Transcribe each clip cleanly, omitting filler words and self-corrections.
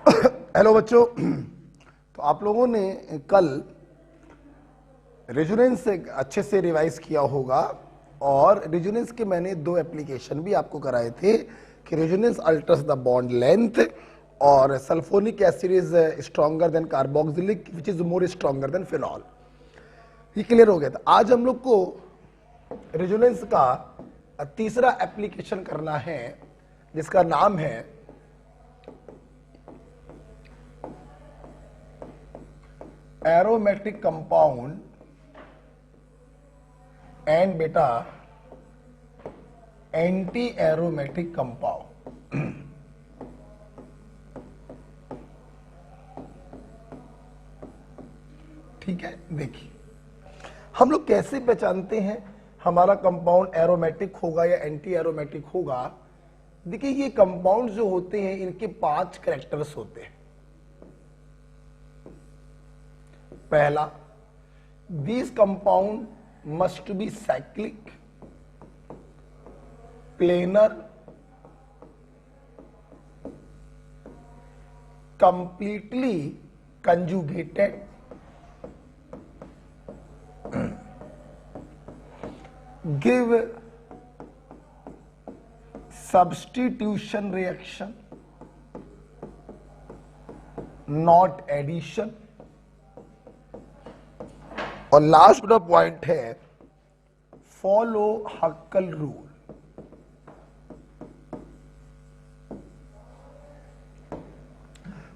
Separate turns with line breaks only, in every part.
Hello बच्चों। तो आप लोगों ने कल रेजोनेंस से अच्छे से रिवाइज किया होगा और रेजोनेंस के मैंने दो एप्लीकेशन भी आपको कराए थे कि resonance alters the bond length और sulphonic acid is stronger than carboxylic which is more stronger than phenol. ये क्लियर हो गया था। आज हम लोग को रेजोनेंस का तीसरा एप्लीकेशन करना है जिसका नाम है एरोमेटिक कंपाउंड एंड बेटा एंटी एरोमेटिक कंपाउंड। ठीक है, देखिए हम लोग कैसे पहचानते हैं हमारा कंपाउंड एरोमेटिक होगा या एंटी एरोमेटिक होगा। देखिए ये कंपाउंड जो होते हैं इनके 5 कैरेक्टर्स होते हैं। पहला, these compound must be cyclic, planar, completely conjugated, give substitution reaction, not addition, और लास्ट का पॉइंट है फॉलो हक्कल रूल।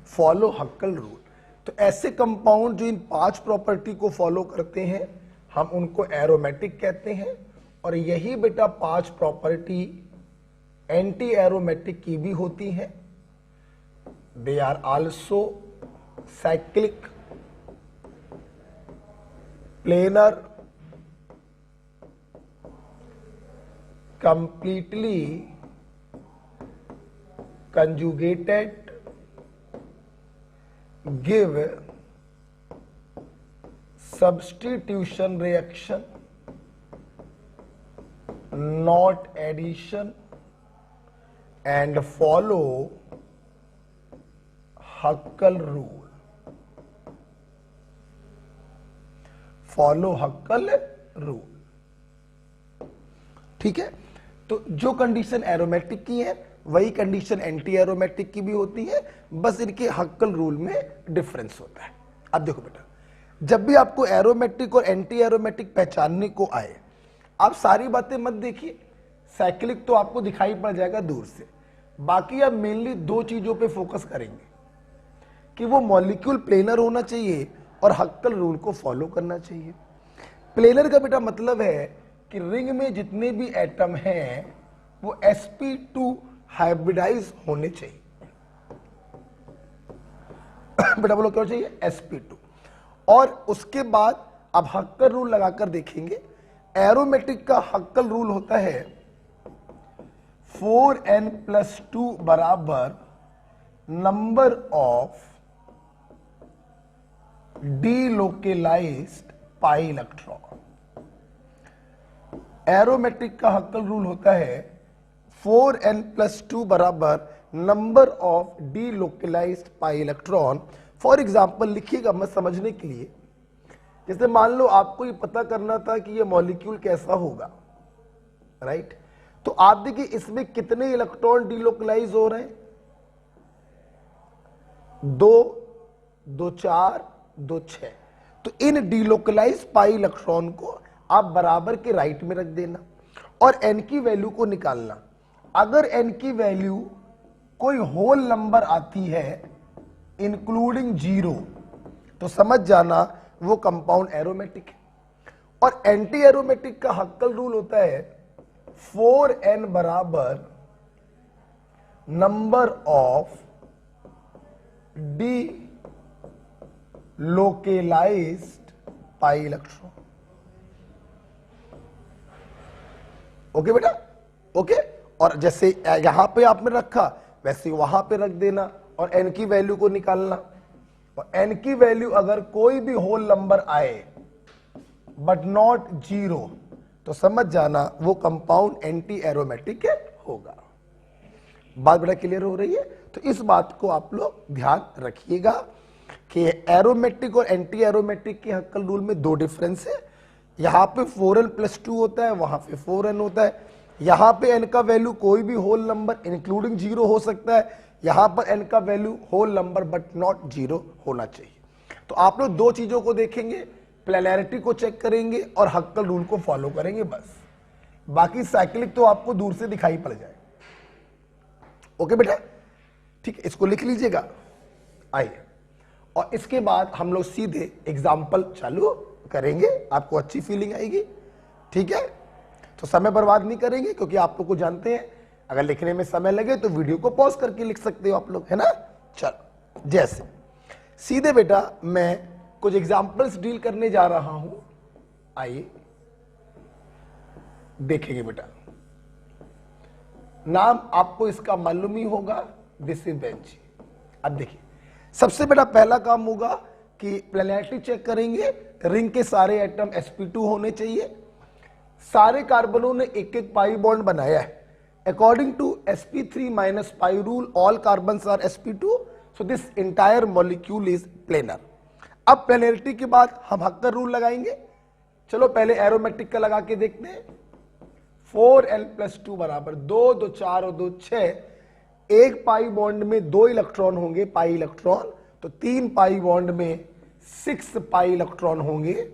Follow हक्कल rule. तो ऐसे कंपाउंड जो इन 5 प्रॉपर्टी को फॉलो करते हैं हम उनको एरोमेटिक कहते हैं, और यही बेटा 5 प्रॉपर्टी एंटी एरोमेटिक की भी होती हैं। They are also cyclic, planar, completely conjugated, give substitution reaction, not addition, and follow हक्कल rule. Follow हक्कल rule. ठीक है, तो जो कंडीशन एरोमेटिक की है वही कंडीशन एंटी एरोमेटिक की भी होती है, बस इनके हक्कल रूल में डिफरेंस होता है। अब देखो बेटा, जब भी आपको एरोमेटिक और एंटी एरोमेटिक पहचानने को आए आप सारी बातें मत देखिए। साइक्लिक तो आपको दिखाई पड़ जाएगा दूर से, बाकी आप मेनली 2 चीजों पे फोकस करेंगे कि वो मॉलिक्यूल प्लेनर होना चाहिए और हक्कल रूल को फॉलो करना चाहिए। प्लेनर का बेटा मतलब है कि रिंग में जितने भी एटम हैं वो sp2 हाइब्रिडाइज होने चाहिए। बेटा बोलो क्या चाहिए? sp2। और उसके बाद अब हक्कल रूल लगाकर देखेंगे। एरोमेटिक का हक्कल रूल होता है 4n+2 बराबर number of delocalized pi electron. Aromatic का हक्कल रूल होता है 4n+2 बराबर number of delocalized pi electron. For example लिखिएगा मत समझने के लिए, जैसे मान लो आपको ये पता करना था कि ये मॉलिक्यूल कैसा होगा, राइट? तो आप देखिए इसमें कितने इलेक्ट्रॉन डिलोकलाइज हो रहे हैं? 2, 2 4, 2 6। तो इन डिलोकलाइज पाई इलेक्ट्रॉन को आप बराबर के राइट में रख देना और n की वैल्यू को निकालना। अगर n की वैल्यू कोई होल नंबर आती है इंक्लूडिंग 0 तो समझ जाना वो कंपाउंड एरोमेटिक है। और एंटी एरोमेटिक का हक्कल रूल होता है 4n बराबर number of delocalized pi electron. Okay बेटा, ओके। और जैसे यहां पे आपने रखा वैसे वहां पे रख देना और n की वैल्यू को निकालना। और n की वैल्यू अगर कोई भी होल नंबर आए बट नॉट 0 तो समझ जाना वो कंपाउंड एंटी एरोमेटिक होगा। बात बड़ा क्लियर हो रही है? तो इस बात को आप लोग ध्यान रखिएगा कि एरोमेटिक और एंटी एरोमेटिक के हक्कल रूल में दो डिफरेंस है। यहां पे 4n+2 होता है, वहां पे 4n होता है। यहां पे n का वैल्यू कोई भी होल नंबर इंक्लूडिंग 0 हो सकता है, यहां पर n का value whole number but not 0 होना चाहिए। तो आप लोग दो चीजों को देखेंगे, प्लेनैरिटी को चेक करेंगे और हक्कल रूल को फॉलो करेंगे बस। बाकी साइक्लिक तो आपको दूर से दिखाई पड़ जाए। ओके बेटा, ठीक है, इसको लिख लीजिएगा। आइए, और इसके बाद हम लोग सीधे एग्जाम्पल चालू करेंगे, आपको अच्छी फीलिंग आएगी। ठीक है, तो समय बर्बाद नहीं करेंगे, क्योंकि आप लोग को जानते हैं अगर लिखने में समय लगे तो वीडियो को पॉज करके लिख सकते हो आप लोग, है ना। चलो, जैसे सीधे बेटा मैं कुछ एग्जाम्पल्स डील करने जा रहा हूं। आइए देखेंगे बेटा, नाम आपको इसका मालूम ही होगा, दिस इज बेंच। अब देखिए, सबसे बड़ा पहला काम होगा कि प्लेनैरिटी चेक करेंगे। रिंग के सारे एटम sp2 होने चाहिए। सारे कार्बनों ने एक एक पाई बॉन्ड बनाया है। According to sp3 - pi rule all carbons are sp2, so this entire molecule is planar. अब प्लेनैरिटी के बाद हम हक्कर रूल लगाएंगे। चलो पहले एरोमेटिक का लगा के देखते हैं। 4n+2 बराबर 2, 2 4 और 2 6। एक पाई बॉन्ड में 2 इलेक्ट्रॉन होंगे, पाई इलेक्ट्रॉन, तो 3 पाई बॉन्ड में 6 पाई इलेक्ट्रॉन होंगे।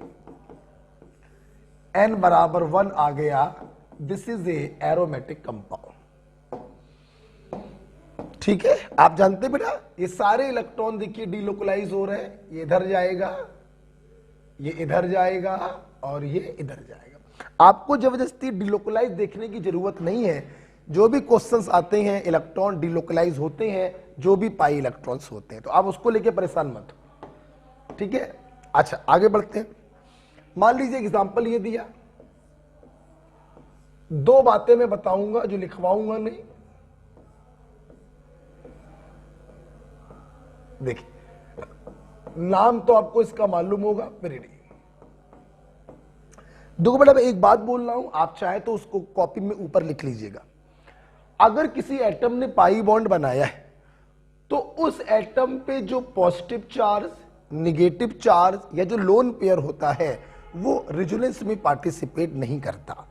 n बराबर 1 आ गया। This is a aromatic compound. ठीक है, आप जानते बेटा ये सारे इलेक्ट्रॉन देखिए डीलोकलाइज हो रहे हैं। ये इधर जाएगा, ये इधर जाएगा और ये इधर जाएगा। आपको जबरदस्ती डीलोकलाइज देखने की जरूरत नहीं है। जो भी क्वेश्चंस आते हैं इलेक्ट्रॉन डीलोकलाइज होते हैं, जो भी पाई इलेक्ट्रॉन्स होते हैं, तो आप उसको लेके परेशान मत हो। ठीक है, अच्छा आगे बढ़ते हैं। मान लीजिए एग्जांपल ये दिया, दो बातें मैं बताऊंगा जो लिखवाऊंगा नहीं। देखिए, नाम तो आपको इसका मालूम होगा, पेरिडी। देखो बेटा, मैं एक बात बोल रहा हूं, आप चाहे तो उसको कॉपी में ऊपर लिख लीजिएगा। अगर किसी एटम ने पाई बॉन्ड बनाया है तो उस एटम पे जो पॉजिटिव चार्ज, निगेटिव चार्ज या जो लोन पेयर होता है वो रेजोनेंस में पार्टिसिपेट नहीं करता।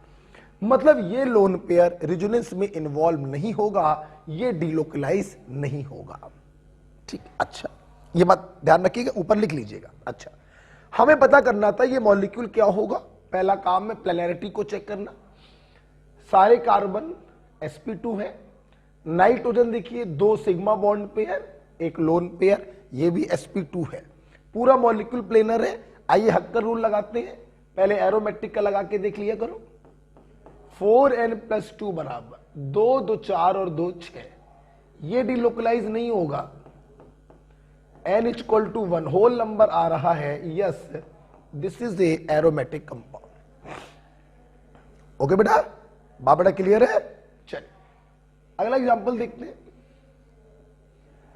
मतलब ये लोन पेयर रेजोनेंस में इन्वॉल्व नहीं होगा, ये डीलोकलाइज नहीं होगा। ठीक, अच्छा ये बात ध्यान रखिएगा, ऊपर लिख लीजिएगा। अच्छा, हमें पता करना था ये मॉलिक्यूल क्या होगा। पहला काम है प्लेनैरिटी को चेक करना। सारे कार्बन sp2 है। नाइट्रोजन देखिए 2 सिग्मा बॉन्ड पेयर, एक लोन पेयर, ये भी sp2 है। पूरा मॉलिक्यूल प्लेनर है। आइए हक्कर रूल लगाते हैं। पहले एरोमेटिक का लगा के देख लिया करो। 4n+2 बराबर 2, 2 4 और 2 6। ये डीलोकलाइज नहीं होगा। n = 1 होल नंबर आ रहा है। Yes, this is a aromatic compound. Okay बेटा, बाबड़ा क्लियर है। चलिए अगला एग्जांपल देखते हैं।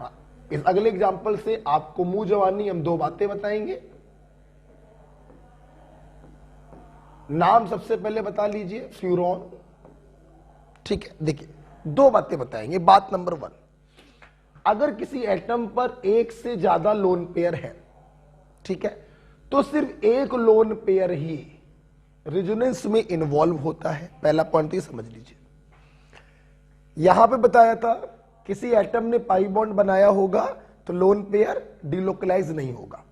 हाँ, इस अगले एग्जांपल से आपको मुंह जवानी हम दो बातें बताएंगे। नाम सबसे पहले बता लीजिए, फ्यूरॉन। ठीक है, देखिए दो बातें बताएंगे। बात नंबर 1, अगर किसी एटम पर एक से ज्यादा लोन पेयर है, ठीक है, तो सिर्फ एक लोन पेयर ही रेजोनेंस में इन्वॉल्व होता है। पहला पॉइंट ये समझ लीजिए। यहां पे बताया था किसी एटम ने पाई बॉन्ड बनाया होगा तो लोन पेयर डीलोकलाइज नहीं होगा,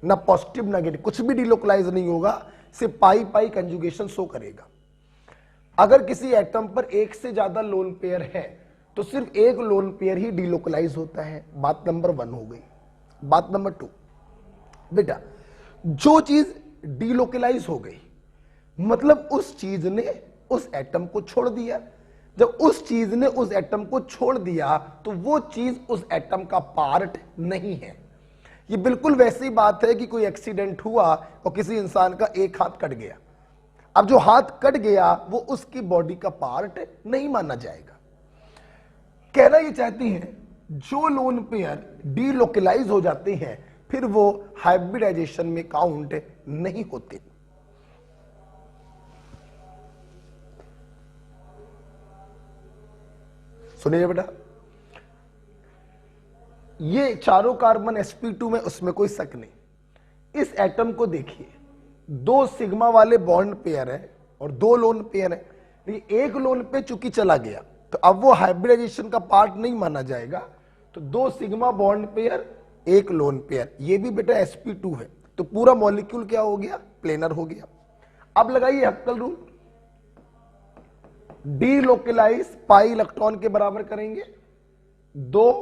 ना पॉजिटिव ना नेगेटिव, कुछ भी डीलोकलाइज नहीं होगा, सिर्फ पाई पाई कंजुगेशन शो करेगा। अगर किसी एटम पर एक से ज्यादा लोन पेयर है तो सिर्फ एक लोन पेयर ही डीलोकलाइज होता है। बात नंबर 1 हो गई। बात नंबर 2, बेटा जो चीज डीलोकलाइज हो गई मतलब उस चीज ने उस एटम को छोड़ दिया। जब उस चीज ने उस एटम को छोड़ दिया तो वो चीज उस एटम का पार्ट नहीं है। ये बिल्कुल वैसी बात है कि कोई एक्सीडेंट हुआ और किसी इंसान का एक हाथ कट गया। अब जो हाथ कट गया वो उसकी बॉडी का पार्ट नहीं माना जाएगा। कहना ये चाहती हैं जो लोन पेयर डीलोकलाइज हो जाते हैं फिर वो हाइब्रिडाइजेशन में काउंट नहीं होते। सुनिए बेटा, ये चारों कार्बन sp2 में, उसमें कोई शक नहीं। इस एटम को देखिए, 2 सिग्मा वाले बॉन्ड पेयर है और 2 लोन पेयर है, लेकिन एक लोन पे चूंकि चला गया तो अब वो हाइब्रिडाइजेशन का पार्ट नहीं माना जाएगा। तो 2 sigma bond pair, 1 lone pair, ये भी बेटा sp2 है, तो पूरा मॉलिक्यूल क्या हो गया, प्लेनर हो गया। अब लगाइए हक्कल रूल, डीलोकलाइज पाई इलेक्ट्रॉन के बराबर करेंगे, 2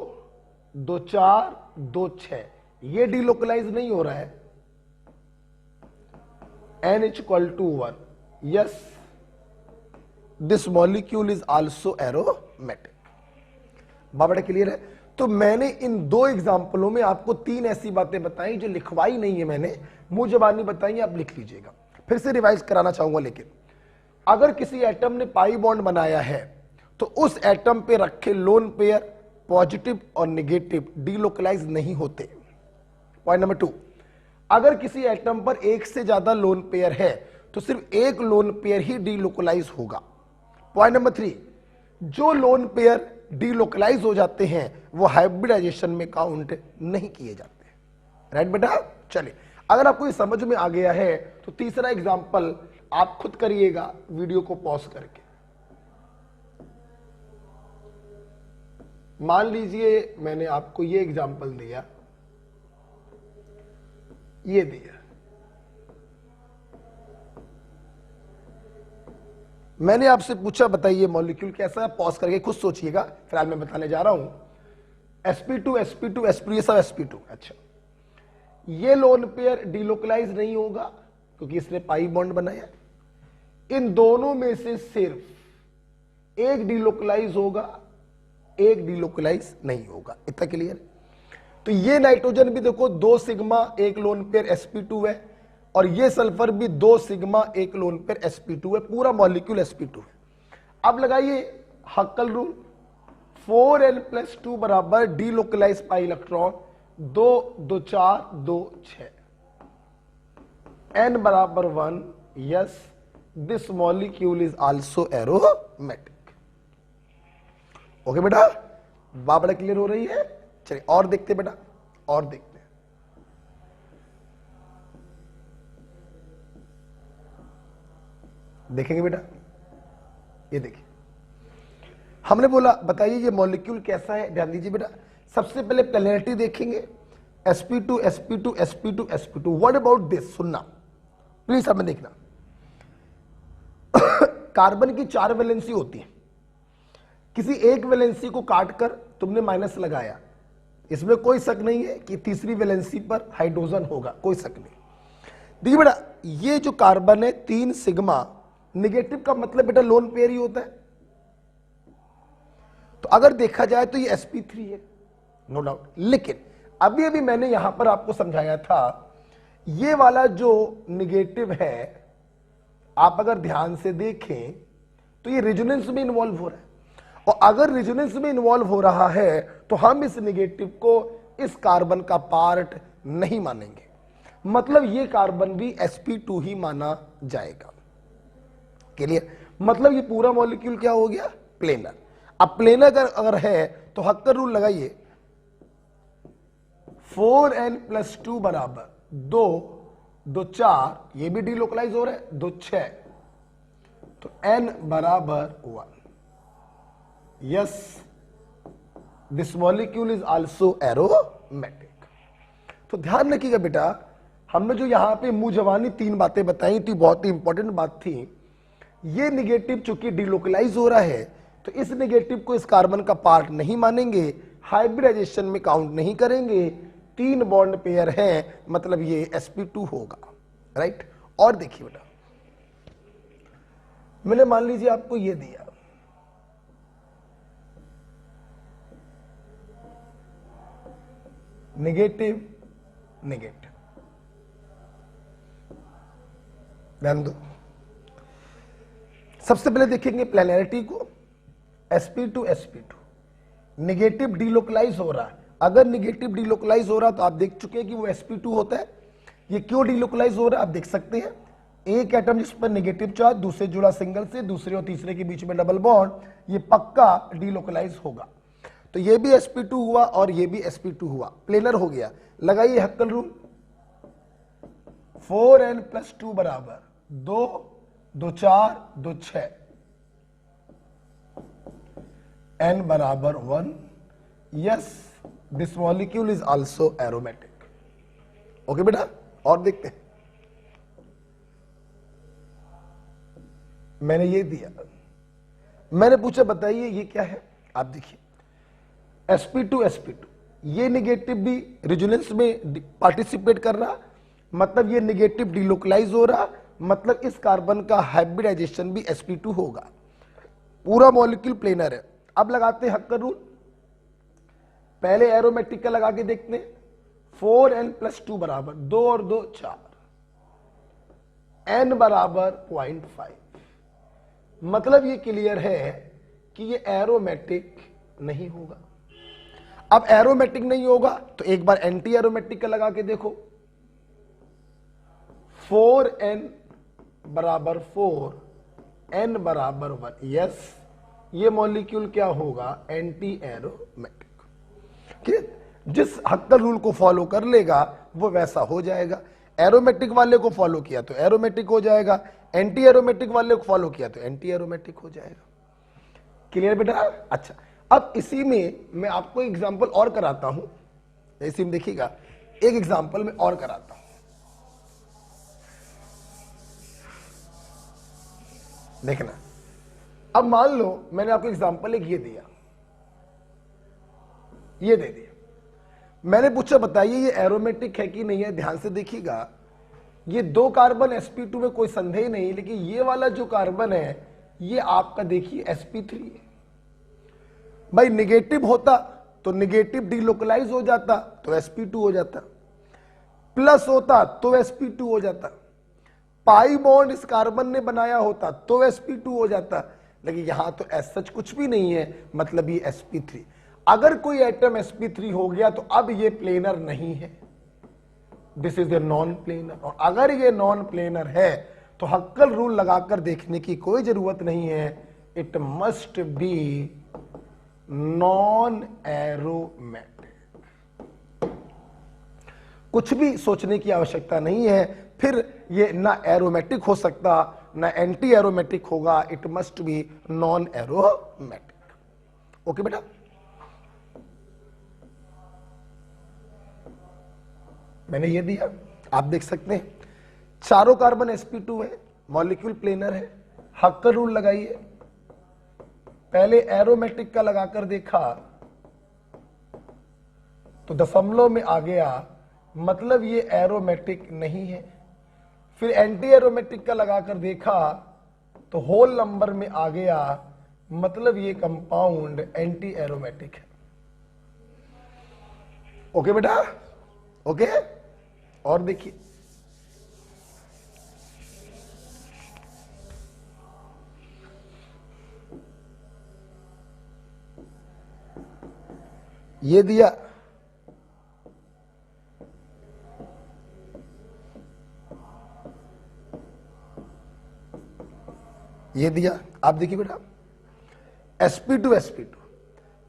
2 4 2 6, ये डीलोकलाइज नहीं हो रहा है, n = 1, yes this molecule is also aromatic. Baba clear है? तो मैंने इन 2 एग्जाम्पलों में आपको 3 ऐसी बातें बताई जो लिखवाई नहीं है मैंने, मुंह जबानी बताई, आप लिख लीजिएगा। फिर से रिवाइज कराना चाहूंगा, लेकिन अगर किसी एटम ने पाई बॉन्ड बनाया है तो उस एटम पे रखे लोन पेयर पॉजिटिव और नेगेटिव डीलोकलाइज नहीं होते। पॉइंट नंबर 2, अगर किसी एटम पर एक से ज्यादा लोन पेयर है तो सिर्फ एक लोन पेयर ही डीलोकलाइज होगा। पॉइंट नंबर 3, जो लोन पेयर डीलोकलाइज हो जाते हैं वो हाइब्रिडाइजेशन में काउंट नहीं किए जाते। राइट बेटा? चलिए, अगर आपको ये समझ में आ गया है तो तीसरा एग्जांपल आप खुद करिएगा वीडियो को पॉज करके। मान लीजिए मैंने आपको ये एग्जांपल दिया, ये दिया, मैंने आपसे पूछा बताइए मॉलिक्यूल कैसा है, पॉज करके खुद सोचिएगा, फिलहाल मैं बताने जा रहा हूं। sp2 sp2 sp2, ये सब sp2। अच्छा, ये लोन पेयर डीलोकलाइज नहीं होगा क्योंकि इसने पाई बॉन्ड बनाया। इन दोनों में से सिर्फ एक डीलोकलाइज होगा, एक डीलोकलाइज नहीं होगा। इतना क्लियर? तो ये नाइट्रोजन भी देखो 2 सिग्मा 1 लोन पेयर sp2 है, और ये सल्फर भी 2 सिग्मा 1 लोन पेयर sp2 है, पूरा मॉलिक्यूल sp2 है। अब लगाइए हक्कल रूल, 4n+2 बराबर डीलोकलाइज पाई इलेक्ट्रॉन, 2 2 4 2 6, n बराबर 1, yes this molecule is also aromatic. Okay बेटा? बाबड़ा क्लियर हो रही है? चलिए और देखते बेटा, और देखते हैं। देखेंगे बेटा, ये देखिए, हमने बोला बताइए ये मॉलिक्यूल कैसा है। ध्यान दीजिए बेटा, सबसे पहले प्लेनरिटी देखेंगे, sp2 sp2 sp2 sp2। What about this? सुनना प्लीज, हमें देखना। कार्बन की 4 वैलेंसी होती है, किसी एक वैलेंसी को काटकर तुमने माइनस लगाया, इसमें कोई शक नहीं है कि तीसरी वैलेंसी पर हाइड्रोजन होगा, कोई शक नहीं। देखिए बेटा, ये जो कार्बन है 3 सिग्मा, नेगेटिव का मतलब बेटा लोन पेयर ही होता है, तो अगर देखा जाए तो ये sp3 है, नो डाउट। लेकिन अभी अभी मैंने यहां पर आपको समझाया था, ये वाला जो नेगेटिव है, आप अगर ध्यान से देखें तो ये रेजोनेंस में इन्वॉल्व हो रहा है, और अगर रेजोनेंस में इन्वॉल्व हो रहा है तो हम इस नेगेटिव को इस कार्बन का पार्ट नहीं मानेंगे, मतलब ये कार्बन भी sp2 ही माना जाएगा। क्लियर? मतलब ये पूरा मॉलिक्यूल क्या हो गया, प्लेनर। अब प्लेनर अगर है तो हक्कर रूल लगाइए, 4n+2 बराबर 2 2 4, ये भी डीलोकलाइज हो रहा है, 2 6, तो n बराबर 1, yes this molecule is also aromatic. तो ध्यान रखिएगा बेटा, हमने जो यहां पे मुंह जवानी 3 बातें बताई थी, बहुत ही इंपॉर्टेंट बात थी। ये नेगेटिव चूंकि डीलोकलाइज हो रहा है तो इस नेगेटिव को इस कार्बन का पार्ट नहीं मानेंगे, हाइब्रिडाइजेशन में काउंट नहीं करेंगे, 3 बॉन्ड पेयर है, मतलब ये sp2 होगा। राइट? और देखिए बेटा, मैंने मान लीजिए आपको ये दिया, नेगेटिव नेगेटिव, ध्यान दो। सबसे पहले देखेंगे प्लेनरिटी को, sp2 sp2, नेगेटिव डीलोकलाइज हो रहा है। अगर नेगेटिव डीलोकलाइज हो रहा है तो आप देख चुके हैं कि वो sp2 होता है। ये क्यों डीलोकलाइज हो रहा है आप देख सकते हैं, एक एटम जिस पर नेगेटिव चार्ज, दूसरे जुड़ा सिंगल से, दूसरे और तीसरे के बीच में डबल बॉन्ड, ये पक्का डीलोकलाइज होगा। तो ये भी sp2 हुआ और ये भी sp2 हुआ, प्लेनर हो गया। लगाइए हक्कल रूल, 4n + 2 बराबर 2, 2 4, 2 6, n बराबर 1। Yes, this molecule is also aromatic. Okay बेटा, और देखते हैं। मैंने ये दिया, मैंने पूछा बताइए ये क्या है। आप देखिए sp2 ये निगेटिव भी रेजोनेंस में पार्टिसिपेट कर रहा, मतलब ये निगेटिव डिलोकलाइज हो रहा, मतलब इस कार्बन का हाइब्रिडाइजेशन भी sp2 होगा। पूरा मॉलिक्यूल प्लेनर है। अब लगाते हैं हक्कर रूल, पहले एरोमेटिक का लगा के देखते हैं। 4n + 2 बराबर 2 और 2 4, n बराबर 0.5, मतलब ये क्लियर है कि ये एरोमेटिक नहीं होगा। अब एरोमेटिक नहीं होगा तो एक बार एंटी एरोमेटिक का लगा के देखो। 4n बराबर 4, n बराबर 1। यस, ये मॉलिक्यूल क्या होगा, एंटी एरोमेटिक। जिस हक्कल रूल को फॉलो कर लेगा वो वैसा हो जाएगा। एरोमेटिक वाले को फॉलो किया तो एरोमेटिक हो जाएगा, एंटी एरोमेटिक वाले को फॉलो किया तो एंटी एरोमेटिक हो जाएगा। क्लियर बेटा? अच्छा, अब इसी में मैं आपको एग्जांपल और कराता हूं, इसी में देखिएगा, एक एग्जांपल में और कराता हूं। देखना, अब मान लो मैंने आपको एग्जांपल एक ये दिया, ये दे दिया, मैंने पूछा बताइए ये एरोमेटिक है कि नहीं है। ध्यान से देखिएगा, ये 2 कार्बन sp2 में कोई संदेह नहीं, लेकिन ये वाला जो कार्बन है ये आपका देखिए sp3 है। भाई निगेटिव होता तो निगेटिव डिलोकलाइज हो जाता तो sp2 हो जाता, प्लस होता तो sp2 हो जाता, पाई बॉन्ड इस कार्बन ने बनाया होता तो sp2 हो जाता, लेकिन यहां तो सच कुछ भी नहीं है, मतलब ये sp3। अगर कोई एटम sp3 हो गया तो अब ये प्लेनर नहीं है, this is a non planar. और अगर ये नॉन प्लेनर है तो हक्कल रूल लगाकर देखने की कोई जरूरत नहीं है, it must be non aromatic. कुछ भी सोचने की आवश्यकता नहीं है, फिर ये ना एरोमेटिक हो सकता ना एंटी एरोमेटिक होगा, it must be non aromatic. Okay बेटा, मैंने ये दिया, आप देख सकते हैं चारों कार्बन sp2 है, मॉलिक्यूल प्लेनर है। हक्कल रूल लगाइए, पहले एरोमेटिक का लगाकर देखा तो दशमलव में आ गया, मतलब ये एरोमेटिक नहीं है। फिर एंटी एरोमेटिक का लगाकर देखा तो होल नंबर में आ गया, मतलब ये कंपाउंड एंटी एरोमेटिक है। ओके बेटा, ओके। और देखिए ये दिया, ये दिया, आप देखिए बेटा sp2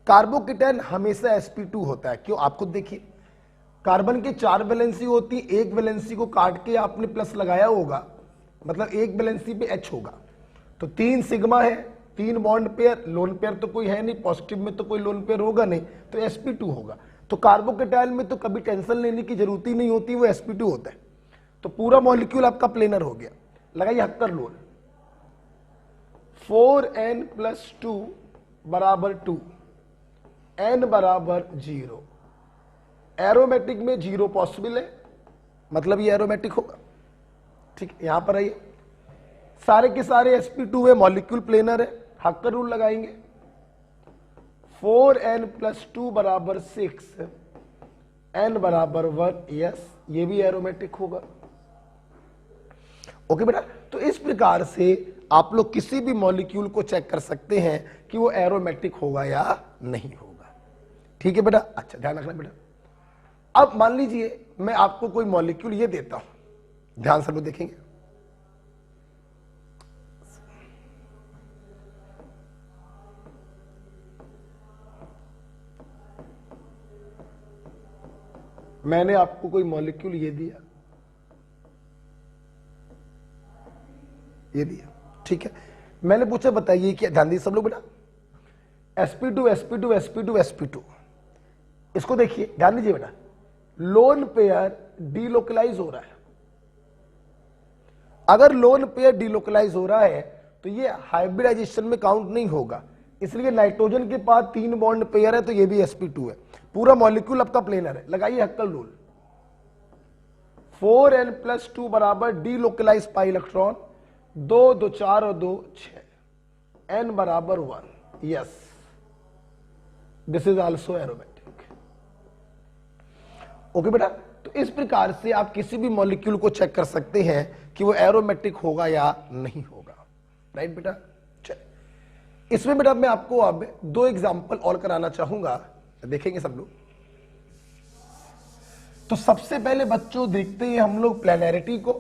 कार्बोकेटायन हमेशा sp2 होता है। क्यों? आप खुद देखिए, कार्बन की 4 वैलेंसी होती, एक वैलेंसी को काट के आपने प्लस लगाया होगा, मतलब एक वैलेंसी पे H होगा, तो 3 सिग्मा है, 3 बॉन्ड पेयर, लोन पेयर तो कोई है नहीं, पॉजिटिव में तो कोई लोन पेयर होगा नहीं, तो sp2 होगा। तो कार्बोकेटायन में तो कभी टेंशन लेने की जरूरत ही नहीं होती, वो sp2 होता है। तो पूरा मॉलिक्यूल आपका प्लेनर हो गया। लगाइए हक्कर रूल, 4n + 2 बराबर 2, n बराबर 0। एरोमेटिक में 0 पॉसिबल है, मतलब ये एरोमेटिक होगा। ठीक है, यहां पर आइए, सारे के सारे sp2 है, मॉलिक्यूल प्लेनर है। हक्कर रूल लगाएंगे, 4n + 2 बराबर 6, n बराबर 1। यस, ये भी एरोमेटिक होगा। ओके बेटा, तो इस प्रकार से आप लोग किसी भी मॉलिक्यूल को चेक कर सकते हैं कि वो एरोमेटिक होगा या नहीं होगा। ठीक है बेटा, अच्छा ध्यान रखना बेटा। अब मान लीजिए मैं आपको कोई मॉलिक्यूल ये देता हूं, ध्यान से लोग देखेंगे, मैंने आपको कोई मॉलिक्यूल ये दिया, ये दिया, ठीक है। मैंने पूछा बताइए क्या, ध्यान दीजिए सब लोग बेटा, sp2 sp2 sp2 sp2, इसको देखिए ध्यान दीजिए बेटा, लोन पेयर डीलोकलाइज हो रहा है। अगर लोन पेयर डीलोकलाइज हो रहा है तो ये हाइब्रिडाइजेशन में काउंट नहीं होगा, इसलिए नाइट्रोजन के पास 3 बॉन्ड पेयर है तो ये भी sp2 है, पूरा मॉलिक्यूल आपका प्लेनर है। लगाइए हक्कल रूल, 4n+2 बराबर डीलोकलाइज पाई इलेक्ट्रॉन, 2 2 4 और 2 6, n बराबर 1, yes this is also aromatic. Okay बेटा, तो इस प्रकार से आप किसी भी मॉलिक्यूल को चेक कर सकते हैं कि वो एरोमेटिक होगा या नहीं होगा, राइट बेटा। चलिए इसमें बेटा मैं आपको अब 2 एग्जांपल और कराना चाहूंगा, देखेंगे सब लोग। तो सबसे पहले बच्चों देखते हैं हम लोग प्लेनैरिटी को,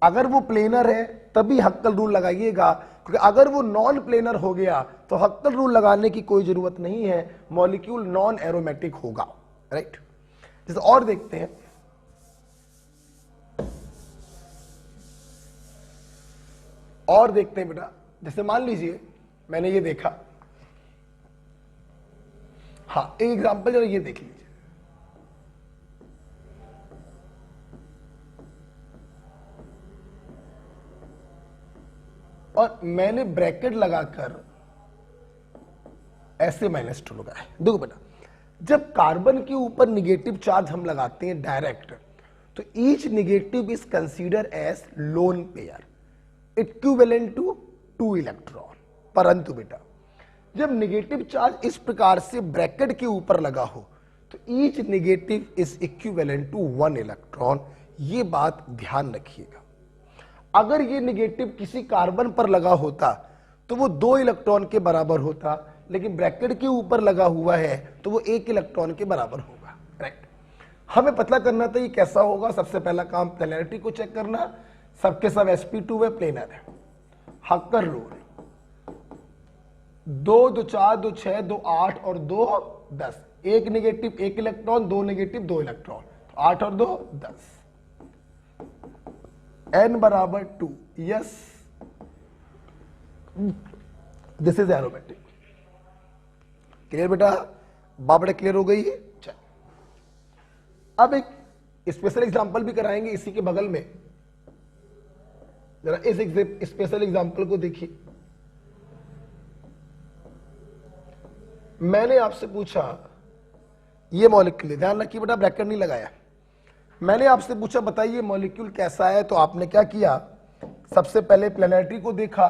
अगर वो प्लेनर है तभी हक्कल रूल लगाइएगा, क्योंकि अगर वो नॉन प्लेनर हो गया तो हक्कल रूल लगाने की कोई जरूरत नहीं है, मॉलिक्यूल नॉन एरोमेटिक होगा, राइट। जैसे और देखते हैं, और देखते हैं बेटा, जैसे मान लीजिए मैंने ये देखा, हाँ एक एग्जांपल जरा ये देख लीजिए, और मैंने ब्रैकेट लगाकर ऐसे -2 लगाया। देखो बेटा, जब कार्बन के ऊपर निगेटिव चार्ज हम लगाते हैं डायरेक्ट, तो each negative is consider as lone pair equivalent to 2 electron. परंतु बेटा जब निगेटिव चार्ज इस प्रकार से ब्रैकेट के ऊपर लगा हो तो each negative is equivalent to 1 electron. ये बात ध्यान रखिएगा। अगर ये निगेटिव किसी कार्बन पर लगा होता तो वो 2 इलेक्ट्रॉन के बराबर होता, लेकिन ब्रैकेट के ऊपर लगा हुआ है तो वो 1 इलेक्ट्रॉन के बराबर होगा, राइट। हमें पता करना था ये कैसा होगा। सबसे पहला काम प्लेनैरिटी को चेक करना, सबके सब sp2 है, प्लेनर है। हक्कर रूल, 2 2 4 2 6 2 8 और 2 10, 1 निगेटिव 1 इलेक्ट्रॉन, 2 निगेटिव 2 इलेक्ट्रॉन, 8 और 2 10, n बराबर 2, yes this is aromatic. Clear बेटा, बाबड़े क्लियर हो गई है। चल अब एक स्पेशल एग्जांपल भी कराएंगे इसी के बगल में, जरा इस स्पेशल एग्जांपल को देखिए। मैंने आपसे पूछा ये मॉलिक्यूल, ध्यान रखिए बेटा ब्रैकेट नहीं लगाया, मैंने आपसे पूछा बताइए मॉलिक्यूल कैसा है, तो आपने क्या किया, सबसे पहले प्लेनैरिटी को देखा,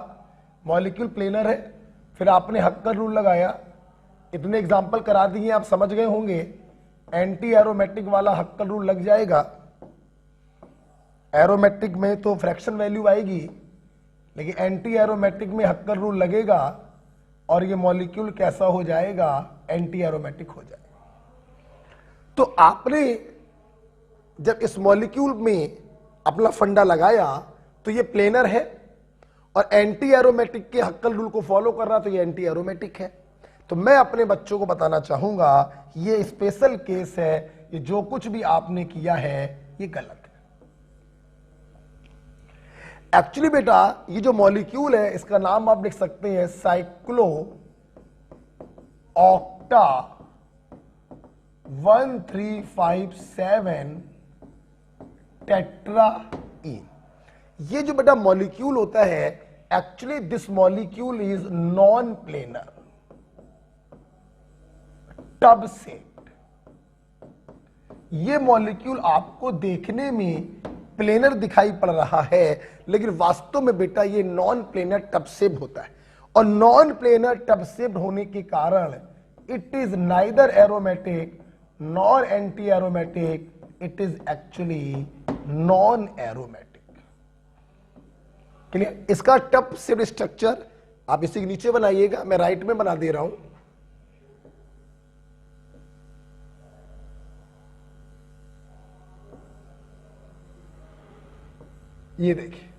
मॉलिक्यूल प्लेनर है, फिर आपने हक्कर रूल लगाया। इतने एग्जांपल करा दिए, आप समझ गए होंगे एंटी एरोमेटिक वाला हक्कर रूल लग जाएगा। एरोमेटिक में तो फ्रैक्शन वैल्यू आएगी, लेकिन एंटी एरोमेटिक में हक्कर रूल लगेगा और ये मॉलिक्यूल कैसा हो जाएगा, एंटी एरोमेटिक हो जाएगा। तो आपने जब इस मॉलिक्यूल में अपना फंडा लगाया तो ये प्लेनर है और एंटी एरोमेटिक के हक्कल रूल को फॉलो कर रहा, तो ये एंटी एरोमेटिक है। तो मैं अपने बच्चों को बताना चाहूंगा ये स्पेशल केस है, ये जो कुछ भी आपने किया है ये गलत है। एक्चुअली बेटा ये जो मॉलिक्यूल है इसका नाम आप लिख सकते हैं साइक्लो ऑक्टा 1357 टेट्राईन। ये जो बेटा मॉलिक्यूल होता है, actually this molecule is non planar, tub shaped. ये मॉलिक्यूल आपको देखने में प्लेनर दिखाई पड़ रहा है, लेकिन वास्तव में बेटा ये नॉन प्लेनर टब शेप्ड होता है। और नॉन प्लेनर टब शेप्ड होने के कारण it is neither aromatic nor anti aromatic, it is actually non aromatic. Clear? इसका टब शेप्ड स्ट्रक्चर आप इसी के नीचे बनाइएगा, मैं राइट में बना दे रहा हूं। ये देखिए,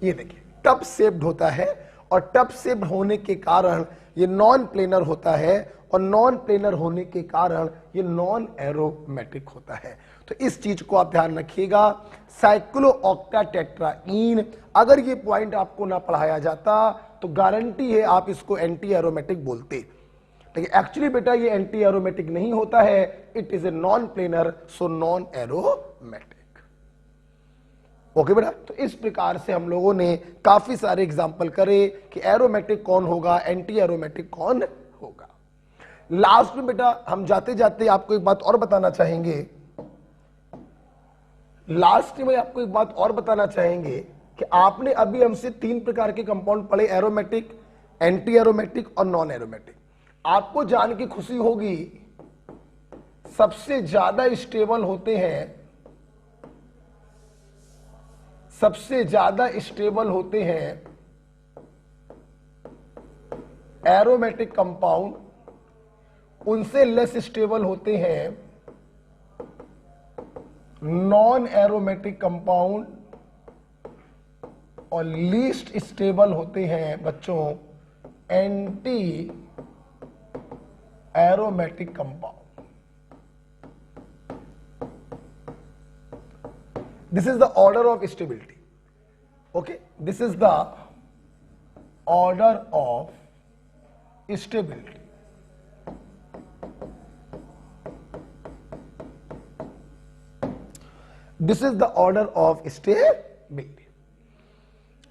ये देखिए टब शेप्ड होता है और टब शेप्ड होने के कारण ये नॉन प्लेनर होता है और नॉन प्लेनर होने के कारण ये नॉन एरोमेटिक होता है। तो इस चीज को आप ध्यान रखिएगा। साइक्लोऑक्टाटेट्राईन, अगर ये पॉइंट आपको ना पढ़ाया जाता तो गारंटी है आप इसको एंटी एरोमेटिक बोलते, लेकिन एक्चुअली बेटा ये एंटी एरोमेटिक नहीं होता है, it is a non planar, so non aromatic. Okay बेटा, तो इस प्रकार से हम लोगों ने काफी सारे एग्जाम्पल करे कि एरोमेटिक कौन होगा, एंटी एरोमेटिक कौन होगा। लास्ट में बेटा हम जाते जाते आपको एक बात और बताना चाहेंगे, लास्ट में आपको एक बात और बताना चाहेंगे कि आपने अभी हमसे 3 प्रकार के कंपाउंड पढ़े, एरोमेटिक, एंटी एरोमेटिक और नॉन एरोमेटिक। आपको जान के खुशी होगी सबसे ज्यादा स्टेबल होते हैं, सबसे ज्यादा स्टेबल होते हैं एरोमेटिक कंपाउंड, उनसे लेस स्टेबल होते हैं नॉन एरोमेटिक कंपाउंड, और लीस्ट स्टेबल होते हैं बच्चों anti aromatic compound. This is the order of stability. Okay, this is the order of stability. This is the order of stability.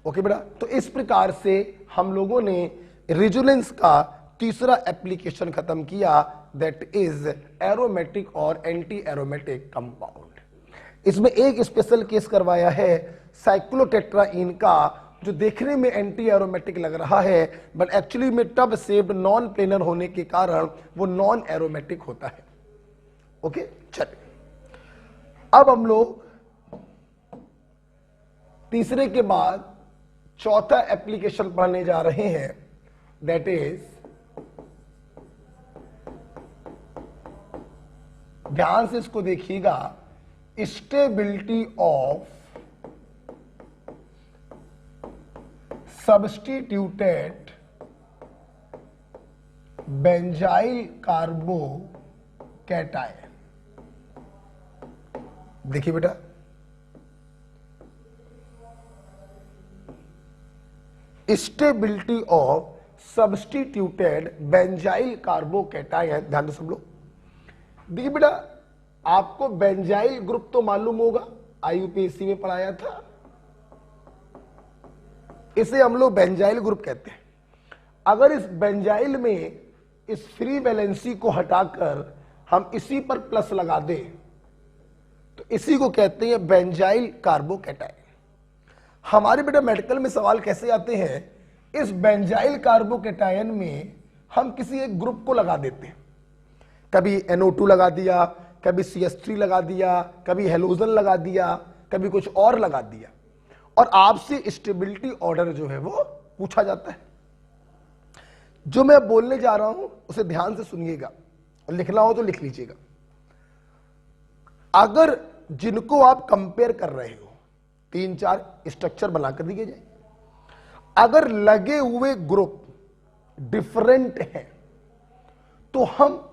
Okay बेटा, तो इस प्रकार से हम लोगों ने रेजोनेंस का तीसरा एप्लीकेशन खत्म किया, दैट इज एरोमेटिक और एंटी एरोमेटिक कंपाउंड। इसमें एक स्पेशल केस करवाया है साइक्लोटेट्राईन का, जो देखने में एंटी एरोमेटिक लग रहा है बट एक्चुअली में टब शेप्ड नॉन प्लेनर होने के कारण वो नॉन एरोमेटिक होता है। ओके, चलिए अब हम लोग तीसरे के बाद चौथा एप्लीकेशन पढ़ने जा रहे हैं, दैट इज, ध्यान से इसको देखिएगा, stability of substituted benzyl carbocation. देखिए बेटा, stability of substituted benzyl carbocation, ध्यान दो सब लोग। देखिए बेटा, आपको बेंजाइल ग्रुप तो मालूम होगा, आईयूपीएससी में पढ़ाया था, इसे हम लोग बेंजाइल ग्रुप कहते हैं। अगर इस बेंजाइल में इस फ्री वैलेंसी को हटाकर हम इसी पर प्लस लगा दें तो इसी को कहते हैं बेंजाइल कार्बोकैटायन। हमारे बेटा मेडिकल में सवाल कैसे आते हैं, इस बेंजाइल कार्बोकैटायन में हम किसी एक ग्रुप को लगा देते हैं, कभी NO2 लगा दिया, कभी CH3 लगा दिया, कभी हेलोजन लगा दिया, कभी कुछ और लगा दिया, और आपसे स्टेबिलिटी ऑर्डर जो है वो पूछा जाता है। जो मैं बोलने जा रहा हूं उसे ध्यान से सुनिएगा, और लिखना हो तो लिख लीजिएगा। अगर जिनको आप कंपेयर कर रहे हो, 3-4 स्ट्रक्चर बनाकर दिए जाए, अगर लगे हुए ग्रुप डिफरेंट हैं तो हम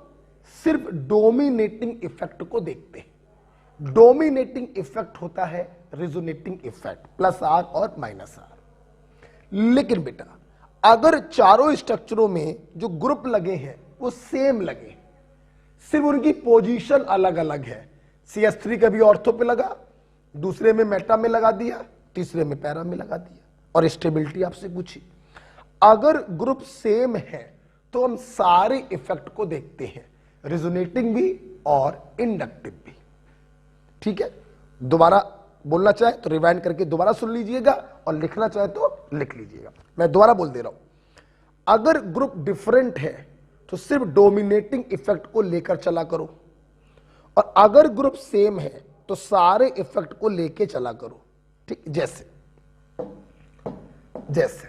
सिर्फ डोमिनेटिंग इफेक्ट को देखते हैं। डोमिनेटिंग इफेक्ट होता है रिजोनेटिंग इफेक्ट, +R और -R। लेकिन बेटा अगर चारों स्ट्रक्चरों में जो ग्रुप लगे हैं वो सेम लगे, सिर्फ उनकी पोजीशन अलग अलग है, CH3 कभी ऑर्थो पे लगा, दूसरे में मेटा में लगा दिया, तीसरे में पैरा में लगा दिया, और स्टेबिलिटी आपसे पूछी, अगर ग्रुप सेम है तो हम सारे इफेक्ट को देखते हैं, रिजोनेटिंग भी और इंडक्टिव भी। ठीक है, दोबारा बोलना चाहे तो रिवाइंड करके दोबारा सुन लीजिएगा, और लिखना चाहे तो लिख लीजिएगा। मैं दोबारा बोल दे रहा हूं, अगर ग्रुप डिफरेंट है तो सिर्फ डोमिनेटिंग इफेक्ट को लेकर चला करो, और अगर ग्रुप सेम है तो सारे इफेक्ट को लेके चला करो। ठीक, जैसे जैसे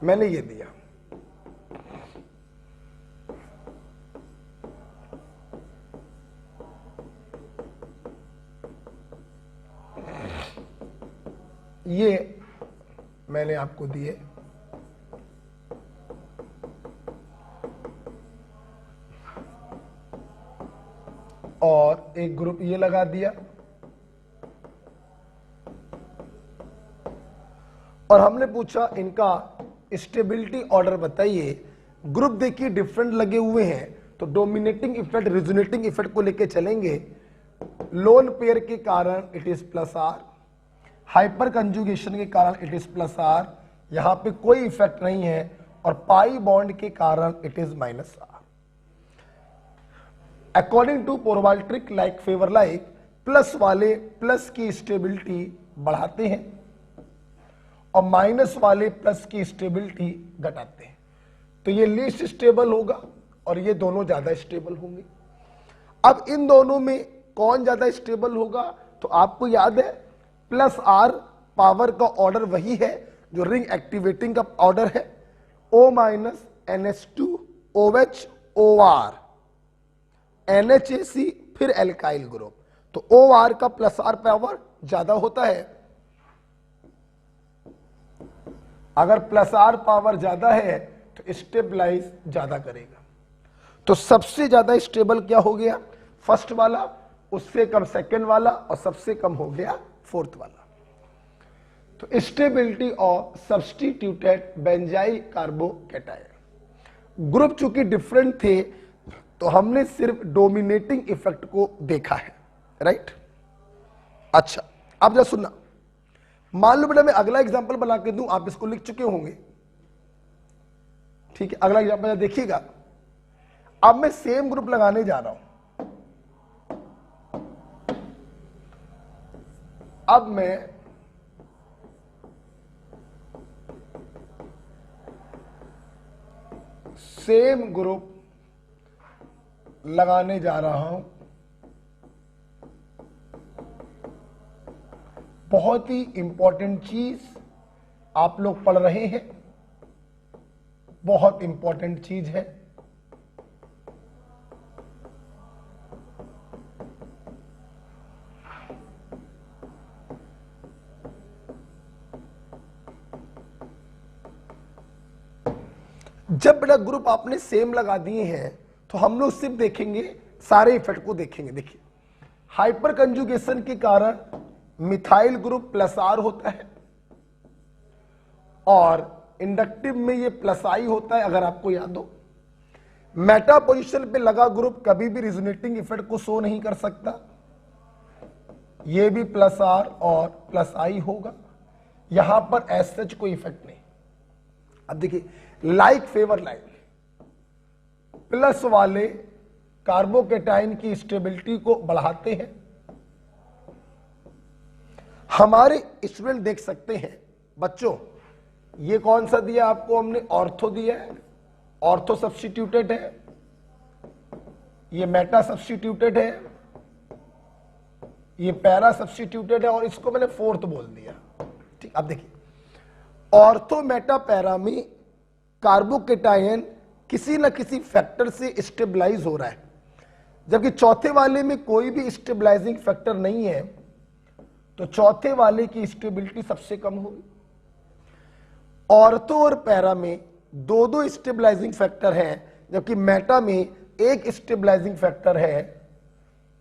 मैंने ये दिया, मैंने आपको दिए, और एक ग्रुप ये लगा दिया, और हमने पूछा इनका स्टेबिलिटी ऑर्डर बताइए। ग्रुप देखिए डिफरेंट लगे हुए हैं, तो डोमिनेटिंग इफेक्ट रिजोनेटिंग इफेक्ट को लेके चलेंगे। लोन पेयर के कारण it is plus R, hyperconjugation के कारण इट इज प्लस आर, यहां पे कोई इफेक्ट नहीं है, और पाई बॉन्ड के कारण it is minus R. According to पोरवाल्ट्रिक लाइक फेवर लाइक, प्लस वाले प्लस की स्टेबिलिटी बढ़ाते हैं और माइनस वाले प्लस की स्टेबिलिटी घटाते हैं। तो ये लीस्ट स्टेबल होगा और ये दोनों ज्यादा स्टेबल होंगे। अब इन दोनों में कौन ज्यादा स्टेबल होगा? तो आपको याद है प्लस आर पावर का ऑर्डर वही है जो रिंग एक्टिवेटिंग का ऑर्डर है, O minus NH2 OH OR NHAC फिर एल्काइल ग्रुप। तो OR का प्लस आर पावर ज्यादा होता है। अगर प्लस आर पावर ज्यादा है तो स्टेबलाइज ज्यादा करेगा। तो सबसे ज्यादा स्टेबल क्या हो गया? फर्स्ट वाला, उससे कम सेकंड वाला, और सबसे कम हो गया फोर्थ वाला। तो stability of substituted benzyl carbocation. Group चूंकि डिफरेंट थे तो हमने सिर्फ डोमिनेटिंग इफेक्ट को देखा है, राइट? अच्छा, अब जरा सुनना, मान लो बेटा मैं अगला एग्जांपल बना के दूं, आप इसको लिख चुके होंगे, ठीक है? अगला एग्जांपल देखिएगा। अब मैं सेम ग्रुप लगाने जा रहा हूं। अब मैं सेम ग्रुप लगाने जा रहा हूं। बहुत ही इंपॉर्टेंट चीज आप लोग पढ़ रहे हैं, बहुत इंपॉर्टेंट चीज है। जब बेटा ग्रुप आपने सेम लगा दिए हैं तो हम लोग सिर्फ देखेंगे, सारे इफेक्ट को देखेंगे। देखिए, हाइपर कंजुगेशन के कारण मिथाइल ग्रुप प्लस आर होता है और इंडक्टिव में ये प्लस आई होता है, अगर आपको याद हो। मेटा पोजीशन पे लगा ग्रुप कभी भी रिजोनेटिंग इफेक्ट को शो नहीं कर सकता, ये भी प्लस आर और प्लस आई होगा। यहां पर एज सच कोई इफेक्ट नहीं। अब देखिए, लाइक फेवर लाइक, प्लस वाले कार्बोकैटायन की स्टेबिलिटी को बढ़ाते हैं। हमारे स्टूडेंट देख सकते हैं बच्चों, ये कौन सा दिया आपको हमने? ऑर्थो दिया है, ऑर्थो सब्स्टिट्यूटेड है, ये मेटा सब्स्टिट्यूटेड है, ये पैरा सब्स्टिट्यूटेड है, और इसको मैंने फोर्थ बोल दिया, ठीक? अब देखिए, ऑर्थो मेटा पैरा में कार्बोकैटायन किसी न किसी फैक्टर से स्टेबलाइज हो रहा है, जबकि चौथे वाले में कोई भी स्टेबलाइजिंग फैक्टर नहीं है, तो चौथे वाले की स्टेबिलिटी सबसे कम होगी। ऑर्थो और पैरा में दो दो स्टेबलाइजिंग फैक्टर हैं, जबकि मेटा में एक स्टेबलाइजिंग फैक्टर है,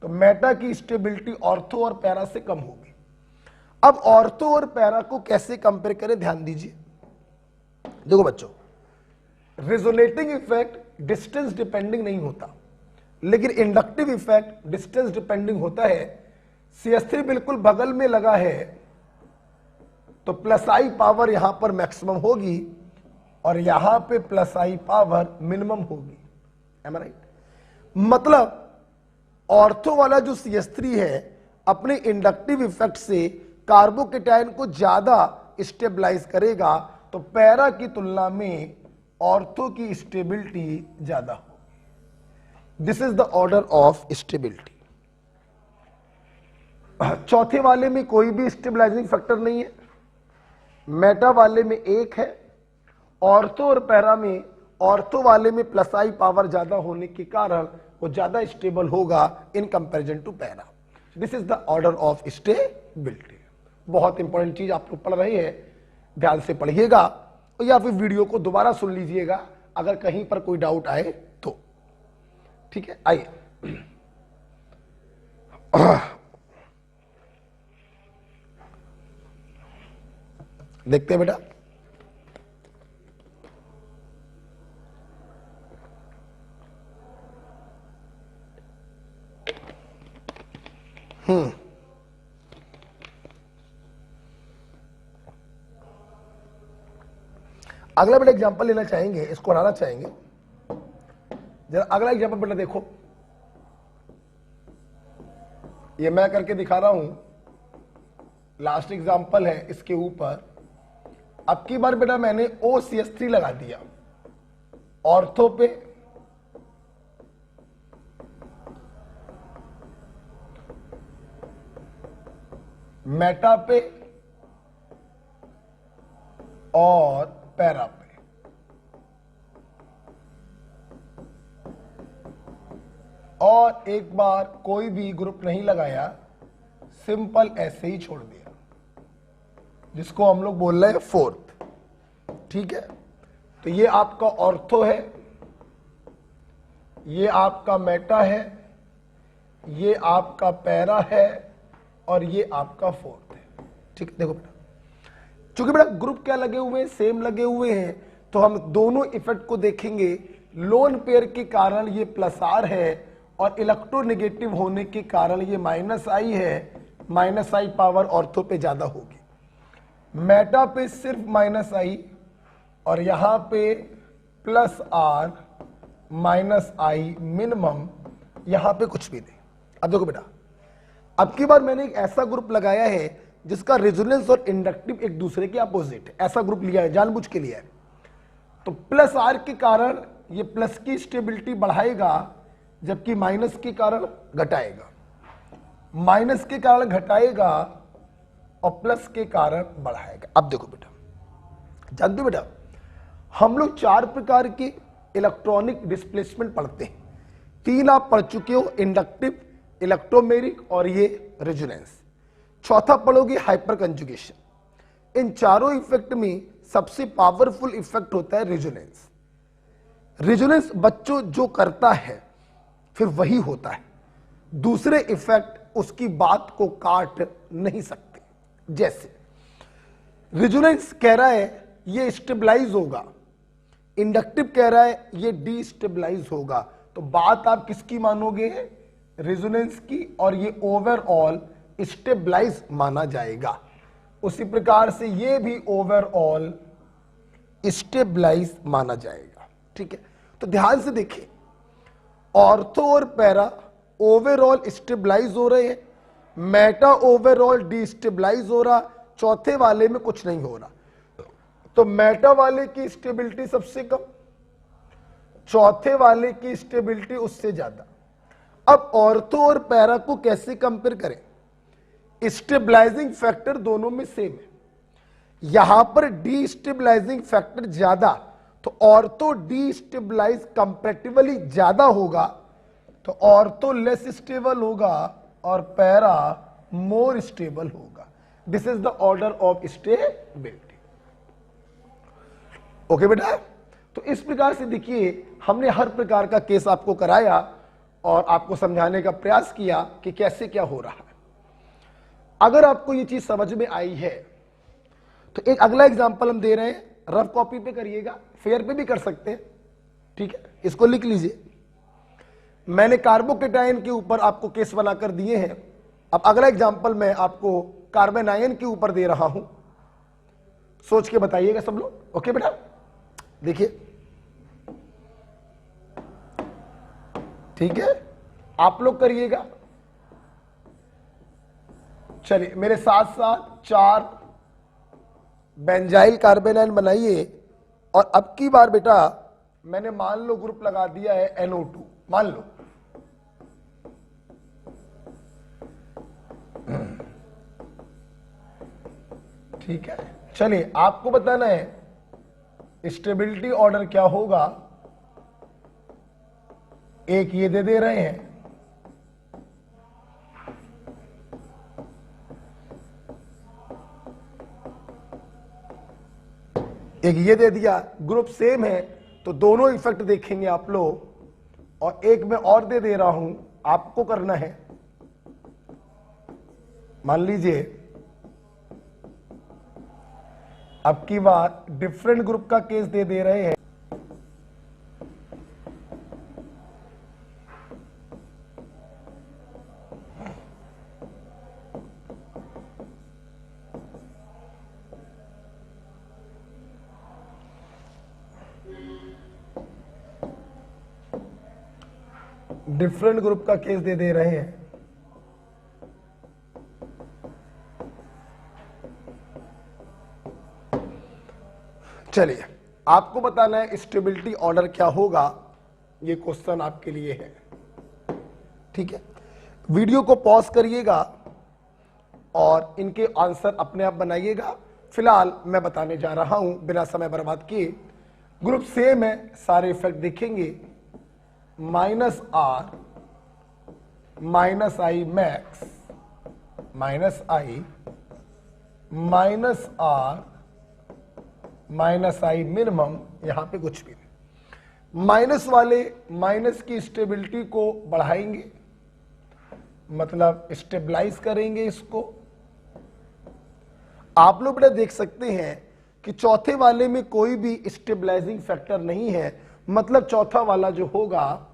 तो मेटा की स्टेबिलिटी ऑर्थो और पैरा से कम होगी। अब ऑर्थो और पैरा को कैसे कंपेयर करें, ध्यान दीजिए। देखो बच्चों, रिजोनेटिंग इफेक्ट डिस्टेंस डिपेंडिंग नहीं होता, लेकिन इंडक्टिव इफेक्ट डिस्टेंस डिपेंडिंग होता है। CH3 बिल्कुल बगल में लगा है तो प्लस आई पावर यहां पर मैक्सिमम होगी और यहां पे प्लस आई पावर मिनिमम होगी। एम आई राइट? मतलब ऑर्थो वाला जो CH3 है अपने इंडक्टिव इफेक्ट से कार्बोकैटायन को ज्यादा स्टेबलाइज करेगा, तो पैरा की तुलना में ऑर्थो की स्टेबिलिटी ज्यादा होगी। This is the order of stability. चौथे वाले में कोई भी स्टेबलाइजिंग फैक्टर नहीं है, मेटा वाले में एक है, ऑर्थो और पैरा में ऑर्थो वाले में प्लस आई पावर ज्यादा होने के कारण वो ज्यादा स्टेबल होगा in comparison to para. This is the order of stability. बहुत इंपॉर्टेंट चीज आप लोग पढ़ रहे हैं, ध्यान से पढ़िएगा या फिर वीडियो को दोबारा सुन लीजिएगा अगर कहीं पर कोई डाउट आए तो। ठीक है, आइए देखते हैं बेटा। अगला बेटा एग्जांपल लेना चाहेंगे, इसको बनाना चाहेंगे जरा। अगला एग्जांपल बेटा देखो, ये मैं करके दिखा रहा हूं, लास्ट एग्जांपल है इसके ऊपर। अब की बार बेटा मैंने OCH3 लगा दिया ऑर्थो पे, मेटा पे और पैरा पे। और एक बार कोई भी ग्रुप नहीं लगाया, सिंपल ऐसे ही छोड़ दिया, जिसको हम लोग बोल रहे हैं फोर्थ। ठीक है, तो ये आपका ऑर्थो है, ये आपका मेटा है, ये आपका पैरा है और ये आपका फोर्थ है। ठीक है, देखो बेटा, चूंकि बेटा ग्रुप क्या लगे हुए हैं, सेम लगे हुए हैं, तो हम दोनों इफेक्ट को देखेंगे। लोन पेयर के कारण ये +R है और इलेक्ट्रोनेगेटिव होने के कारण ये -I है। -I पावर ऑर्थो पे ज्यादा होगी, मेटा पे सिर्फ -I और यहां पे +R -I मिनिमम, यहां पे कुछ भी नहीं। अब देखो बेटा, अब की बार मैंने एक ऐसा ग्रुप लगाया है जिसका रेजोनेंस और इंडक्टिव एक दूसरे के अपोजिट है, ऐसा ग्रुप लिया है, जानबूझ के लिया है। तो +R के कारण ये प्लस की स्टेबिलिटी बढ़ाएगा, जबकि माइनस के कारण घटाएगा, माइनस के कारण घटाएगा और प्लस के कारण बढ़ाएगा। अब देखो बेटा, जानते हो बेटा, हम लोग 4 प्रकार की इलेक्ट्रॉनिक डिस्प्लेसमेंट पढ़ते हैं। 3 आप पढ़ चुके हो, इंडक्टिव, इलेक्ट्रोमेरिक और ये रेजोनेंस। चौथा पढ़ोगे हाइपर कंजुगेशन। इन चारों इफेक्ट में सबसे पावरफुल इफेक्ट होता है रेजोनेंस। रेजोनेंस बच्चों जो करता है फिर वही होता है, दूसरे इफेक्ट उसकी बात को काट नहीं सकते। जैसे रेजोनेंस कह रहा है ये स्टेबलाइज होगा, इंडक्टिव कह रहा है ये डीस्टेबलाइज होगा, तो बात आप किसकी मानोगे? रेजोनेंस की, और ये ओवरऑल स्टेबलाइज माना जाएगा। उसी प्रकार से ये भी ओवरऑल स्टेबलाइज माना जाएगा। ठीक है, तो ध्यान से देखिए, ऑर्थो और पैरा ओवरऑल स्टेबलाइज हो रहे हैं, मेटा ओवरऑल डिस्टेबलाइज हो रहा, चौथे वाले में कुछ नहीं हो रहा। तो मेटा वाले की स्टेबिलिटी सबसे कम, चौथे वाले की स्टेबिलिटी उससे ज्यादा। अब ऑर्थो और पैरा को कैसे कंपेयर करें? स्टेबलाइजिंग फैक्टर दोनों में सेम है, यहां पर डीस्टेबलाइजिंग फैक्टर ज्यादा, तो ऑर्थो डीस्टेबलाइज कंपैरेटिवली ज्यादा होगा, तो ऑर्थो लेस स्टेबल होगा और पैरा मोर स्टेबल होगा। This is the order of stability. Okay बेटा, तो इस प्रकार से देखिए हमने हर प्रकार का केस आपको कराया और आपको समझाने का प्रयास किया कि कैसे क्या हो रहा है। अगर आपको ये चीज समझ में आई है तो एक अगला एग्जांपल हम दे रहे हैं, रफ कॉपी पे करिएगा, फेयर पे भी कर सकते हैं। ठीक है, इसको लिख लीजिए। मैंने कार्बोकेटायन के ऊपर आपको केस बनाकर दिए हैं। अब अगला एग्जांपल मैं आपको कार्बन आयन के ऊपर दे रहा हूं, सोच के बताइएगा सब लोग। ओके बेटा, देखिए, ठीक है, आप लोग करिएगा। चलिए मेरे साथ साथ 4 बेंजाइल कार्बन आयन बनाइए। और अब की बार बेटा मैंने मान लो ग्रुप लगा दिया है NO2, मान लो। ठीक है, चलिए आपको बताना है स्टेबिलिटी ऑर्डर क्या होगा। एक ये दे रहे हैं, एक ये दे दिया, ग्रुप सेम है तो दोनों इफेक्ट देखेंगे आप लोग, और एक मैं और दे रहा हूं, आपको करना है, मान लीजिए अब की बार डिफरेंट ग्रुप का केस दे रहे हैं। डिफरेंट ग्रुप का केस दे रहे हैं। चलिए, आपको बताना है स्टेबिलिटी ऑर्डर क्या होगा, ये क्वेश्चन आपके लिए है। ठीक है, वीडियो को पॉज करिएगा और इनके आंसर अपने आप बनाइएगा। फिलहाल मैं बताने जा रहा हूं बिना समय बर्बाद किए। ग्रुप सेम है, सारे इफेक्ट देखेंगे। -r -i max -i -r -i minimum, यहां पे कुछ भी नहीं। माइनस वाले माइनस की स्टेबिलिटी को बढ़ाएंगे, मतलब स्टेबलाइज करेंगे इसको। आप लोग बेटा देख सकते हैं कि चौथे वाले में कोई भी स्टेबलाइजिंग फैक्टर नहीं है, मतलब चौथा वाला जो होगा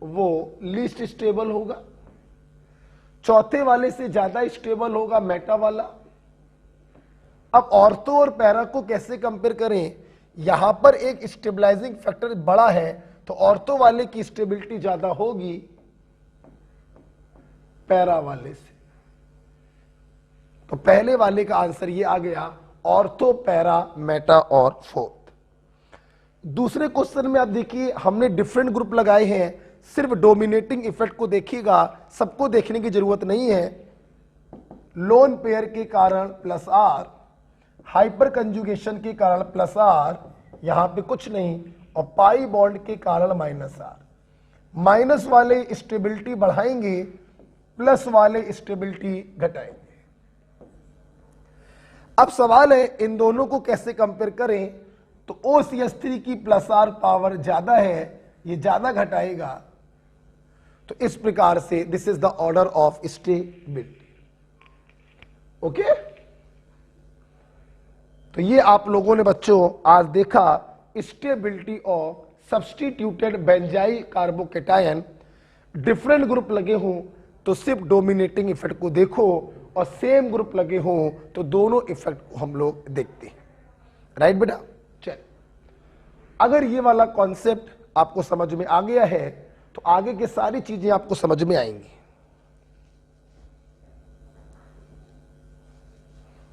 वो लीस्ट स्टेबल होगा। चौथे वाले से ज्यादा स्टेबल होगा मेटा वाला। अब ऑर्थो और पैरा को कैसे कंपेयर करें, यहां पर एक स्टेबलाइजिंग फैक्टर बड़ा है तो ऑर्थो वाले की स्टेबिलिटी ज्यादा होगी पैरा वाले से। तो पहले वाले का आंसर ये आ गया, ऑर्थो पैरा मेटा और फोर्थ। दूसरे क्वेश्चन में आप देखिए, हमने डिफरेंट ग्रुप लगाए हैं, सिर्फ डोमिनेटिंग इफेक्ट को देखिएगा, सबको देखने की जरूरत नहीं है। लोन पेयर के कारण +r, हाइपर कंजुगेशन के कारण +r, यहां पे कुछ नहीं, और पाई बॉन्ड के कारण -r। माइनस वाले स्टेबिलिटी बढ़ाएंगे, प्लस वाले स्टेबिलिटी घटाएंगे। अब सवाल है इन दोनों को कैसे कंपेयर करें, तो OCH3 की +r पावर ज्यादा है, ये ज्यादा घटाएगा। तो इस प्रकार से this is the order of stability. Okay, तो ये आप लोगों ने बच्चों आज देखा stability of substituted benzyl carbocation. Different group लगे हों तो सिर्फ डोमिनेटिंग इफेक्ट को देखो, और सेम ग्रुप लगे हों तो दोनों इफेक्ट को हम लोग देखते हैं। राइट बेटा, चल अगर ये वाला कॉन्सेप्ट आपको समझ में आ गया है तो आगे की सारी चीजें आपको समझ में आएंगी।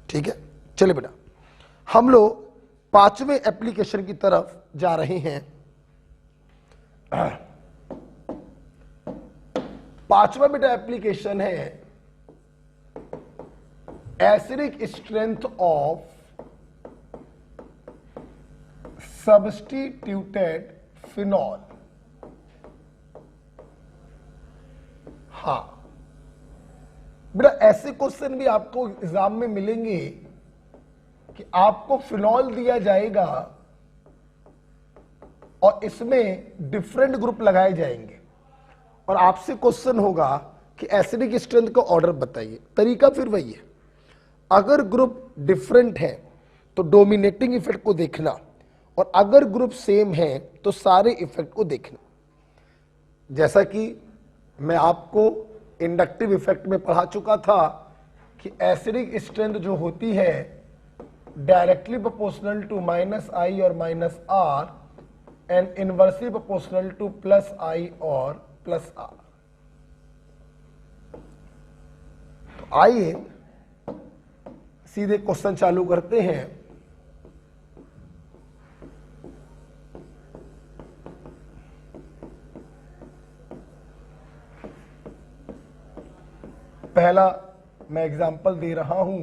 ठीक है, चलिए बेटा हम लोग पांचवें एप्लीकेशन की तरफ जा रहे हैं। पांचवा बेटा एप्लीकेशन है acidic strength of substituted phenol. हाँ बेटा, ऐसे क्वेश्चन भी आपको एग्जाम में मिलेंगे कि आपको फिनॉल दिया जाएगा और इसमें डिफरेंट ग्रुप लगाए जाएंगे, और आपसे क्वेश्चन होगा कि एसिडिक स्ट्रेंथ का ऑर्डर बताइए। तरीका फिर वही है, अगर ग्रुप डिफरेंट है तो डोमिनेटिंग इफेक्ट को देखना, और अगर ग्रुप सेम है तो सारे इफेक्ट को देखना। जैसा कि मैं आपको इंडक्टिव इफेक्ट में पढ़ा चुका था कि एसिडिक स्ट्रेंथ जो होती है डायरेक्टली प्रोपोर्शनल टू -i और -r and inversely proportional to +i और +r। तो आइए सीधे क्वेश्चन चालू करते हैं। पहला मैं एग्जांपल दे रहा हूं,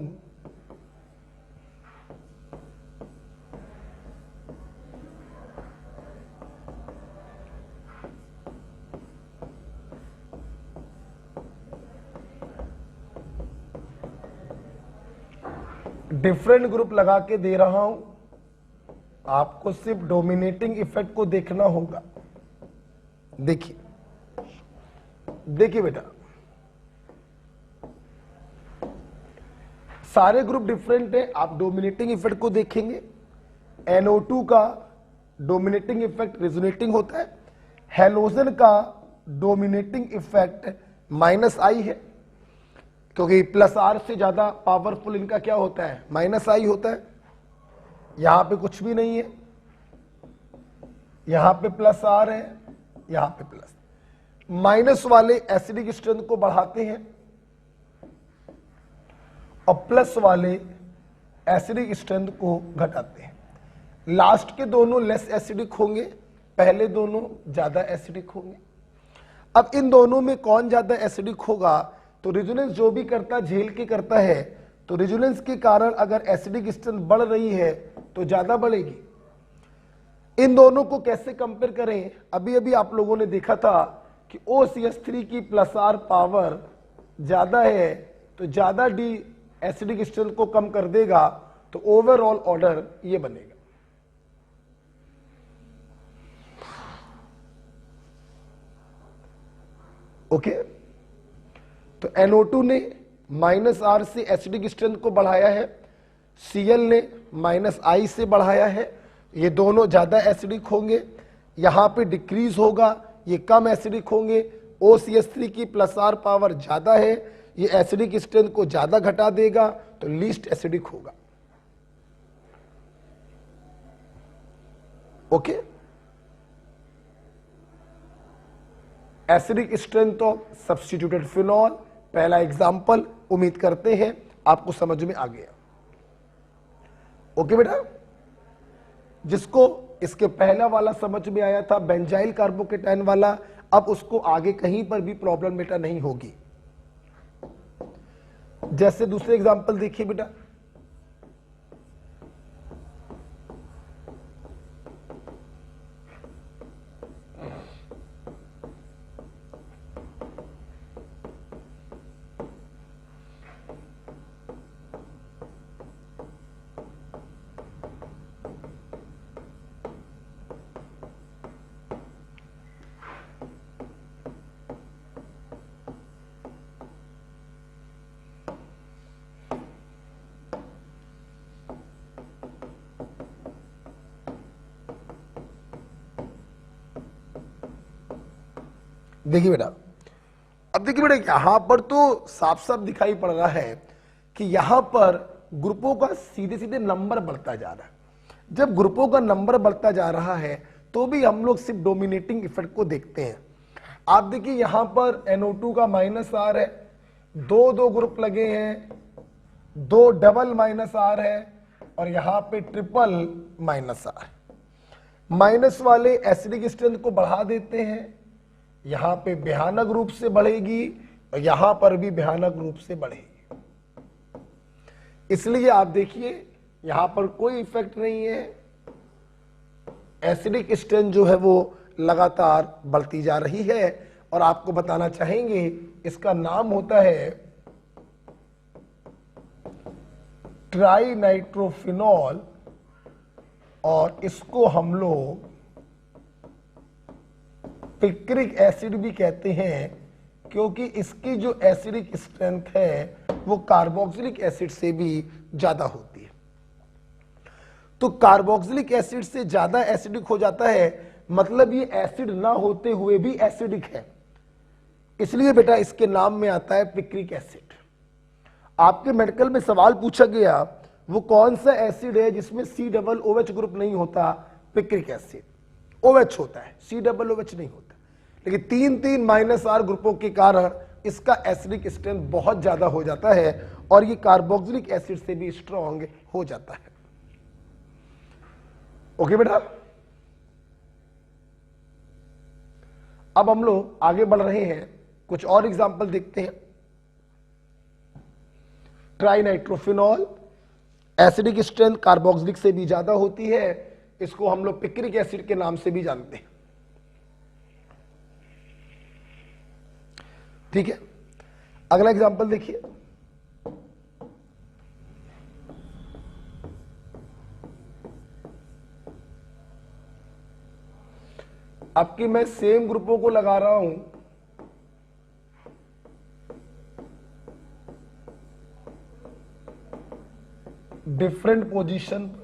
डिफरेंट ग्रुप लगा के दे रहा हूं। आपको सिर्फ डोमिनेटिंग इफेक्ट को देखना होगा। देखिए देखिए बेटा, सारे ग्रुप डिफरेंट है, आप डोमिनेटिंग इफेक्ट को देखेंगे। NO2 का डोमिनेटिंग इफेक्ट रेजोनेटिंग होता है, हेलोजन का डोमिनेटिंग इफेक्ट -I है, क्योंकि +R से ज्यादा पावरफुल इनका क्या होता है, -I होता है। यहां पे कुछ भी नहीं है, यहां पे +R है, यहां पे प्लस। माइनस वाले एसिडिक स्ट्रेंथ को बढ़ाते हैं और प्लस वाले एसिडिक स्ट्रेंथ को घटाते हैं। लास्ट के दोनों लेस एसिडिक होंगे, पहले दोनों ज्यादा एसिडिक होंगे। अब इन दोनों में कौन ज्यादा एसिडिक होगा, तो रेजोनेंस जो भी करता झेल के करता है, तो रेजोनेंस के कारण अगर एसिडिक स्ट्रेंथ बढ़ रही है तो ज्यादा बढ़ेगी। इन दोनों को कैसे कंपेयर करें, अभी अभी आप लोगों ने देखा था कि OCH3 की +R पावर ज्यादा है, तो ज्यादा डी एसिडिक स्ट्रेंथ को कम कर देगा, तो ओवरऑल ऑर्डर ये बनेगा। ओके, तो NO2 ने -R से एसिडिक स्ट्रेंथ को बढ़ाया है, Cl ने -I से बढ़ाया है, ये दोनों ज्यादा एसिडिक होंगे। यहां पे डिक्रीज होगा, ये कम एसिडिक होंगे। OCH3 की +R पावर ज्यादा है, ये एसिडिक स्ट्रेंथ को ज्यादा घटा देगा, तो लीस्ट एसिडिक होगा। Okay, acidic strength of substituted phenol, पहला एग्जांपल, उम्मीद करते हैं आपको समझ में आ गया। ओके बेटा, जिसको इसके पहला वाला समझ में आया था बेंजाइल कार्बोकेटाइन वाला, अब उसको आगे कहीं पर भी प्रॉब्लम बेटा नहीं होगी। जैसे दूसरे एग्जांपल देखिए बेटा, देखिए बेटा, अब देखिए बेटा, यहां पर तो साफ साफ दिखाई पड़ रहा है कि यहां पर ग्रुपों का सीधे सीधे नंबर बढ़ता जा रहा है। जब ग्रुपों का नंबर बढ़ता जा रहा है तो भी हम लोग सिर्फ डोमिनेटिंग इफेक्ट को देखते हैं। आप देखिए यहां पर NO2 का -R है, दो ग्रुप लगे हैं, 2 डबल -R है और यहां पे ट्रिपल -R। माइनस वाले एसिडिक स्ट्रेंथ को बढ़ा देते हैं, यहां पे भयानक रूप से बढ़ेगी और यहां पर भी भयानक रूप से बढ़ेगी। इसलिए आप देखिए यहां पर कोई इफेक्ट नहीं है, एसिडिक स्ट्रेंथ जो है वो लगातार बढ़ती जा रही है। और आपको बताना चाहेंगे इसका नाम होता है ट्राइनाइट्रोफिनॉल, और इसको हम लोग पिक्रिक एसिड भी कहते हैं, क्योंकि इसकी जो एसिडिक स्ट्रेंथ है वो कार्बोक्सिलिक एसिड से भी ज्यादा होती है। तो कार्बोक्सिलिक एसिड से ज्यादा एसिडिक हो जाता है, मतलब ये एसिड ना होते हुए भी एसिडिक है, इसलिए बेटा इसके नाम में आता है पिक्रिक एसिड। आपके मेडिकल में सवाल पूछा गया वो कौन सा एसिड है जिसमें COOH ग्रुप नहीं होता, पिक्रिक एसिड। OH होता है, COOH नहीं होता, लेकिन 3 -R ग्रुपों के कारण इसका एसिडिक स्ट्रेंथ बहुत ज्यादा हो जाता है और ये कार्बोक्सिलिक एसिड से भी स्ट्रॉन्ग हो जाता है। ओके बेटा, अब हम लोग आगे बढ़ रहे हैं, कुछ और एग्जांपल देखते हैं। ट्राइनाइट्रोफिनॉल, एसिडिक स्ट्रेंथ कार्बोक्सिलिक से भी ज्यादा होती है, इसको हम लोग पिक्रिक एसिड के नाम से भी जानते हैं। ठीक है, अगला एग्जांपल देखिए। अब कि मैं सेम ग्रुपों को लगा रहा हूं, डिफरेंट पोजीशन पर,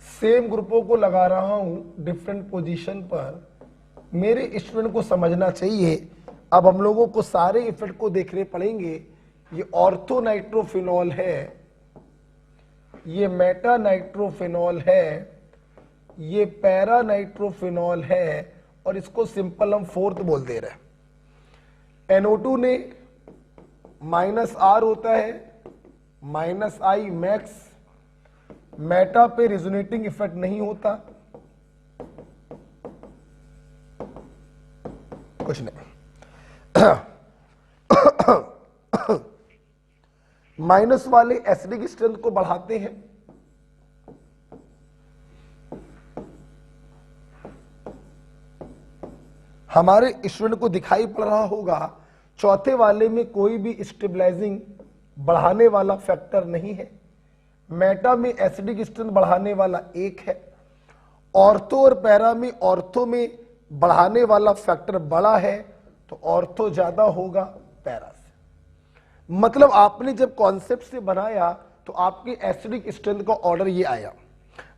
सेम ग्रुपों को लगा रहा हूं डिफरेंट पोजीशन पर। मेरे स्टूडेंट को समझना चाहिए, अब हम लोगों को सारे इफेक्ट को देखने पड़ेंगे। ये ऑर्थो नाइट्रोफिनॉल है, ये मेटा नाइट्रोफिनॉल है, ये पैरा नाइट्रोफिनॉल है, और इसको सिंपल हम फोर्थ बोल दे रहे हैं। NO2 ने -R होता है, -I मैक्स, मेटा पे रिजोनेटिंग इफेक्ट नहीं होता, कुछ नहीं। माइनस वाले एसिडिक स्ट्रेंथ को बढ़ाते हैं, हमारे स्टूडेंट को दिखाई पड़ रहा होगा चौथे वाले में कोई भी स्टेबलाइजिंग बढ़ाने वाला फैक्टर नहीं है। मेटा में एसिडिक स्ट्रेंथ बढ़ाने वाला एक है, ऑर्थो और पैरा में ऑर्थो में बढ़ाने वाला फैक्टर बड़ा है, तो ऑर्थो ज्यादा होगा पैरा से। मतलब आपने जब कॉन्सेप्ट से बनाया तो आपके एसिडिक स्ट्रेंथ का ऑर्डर ये आया।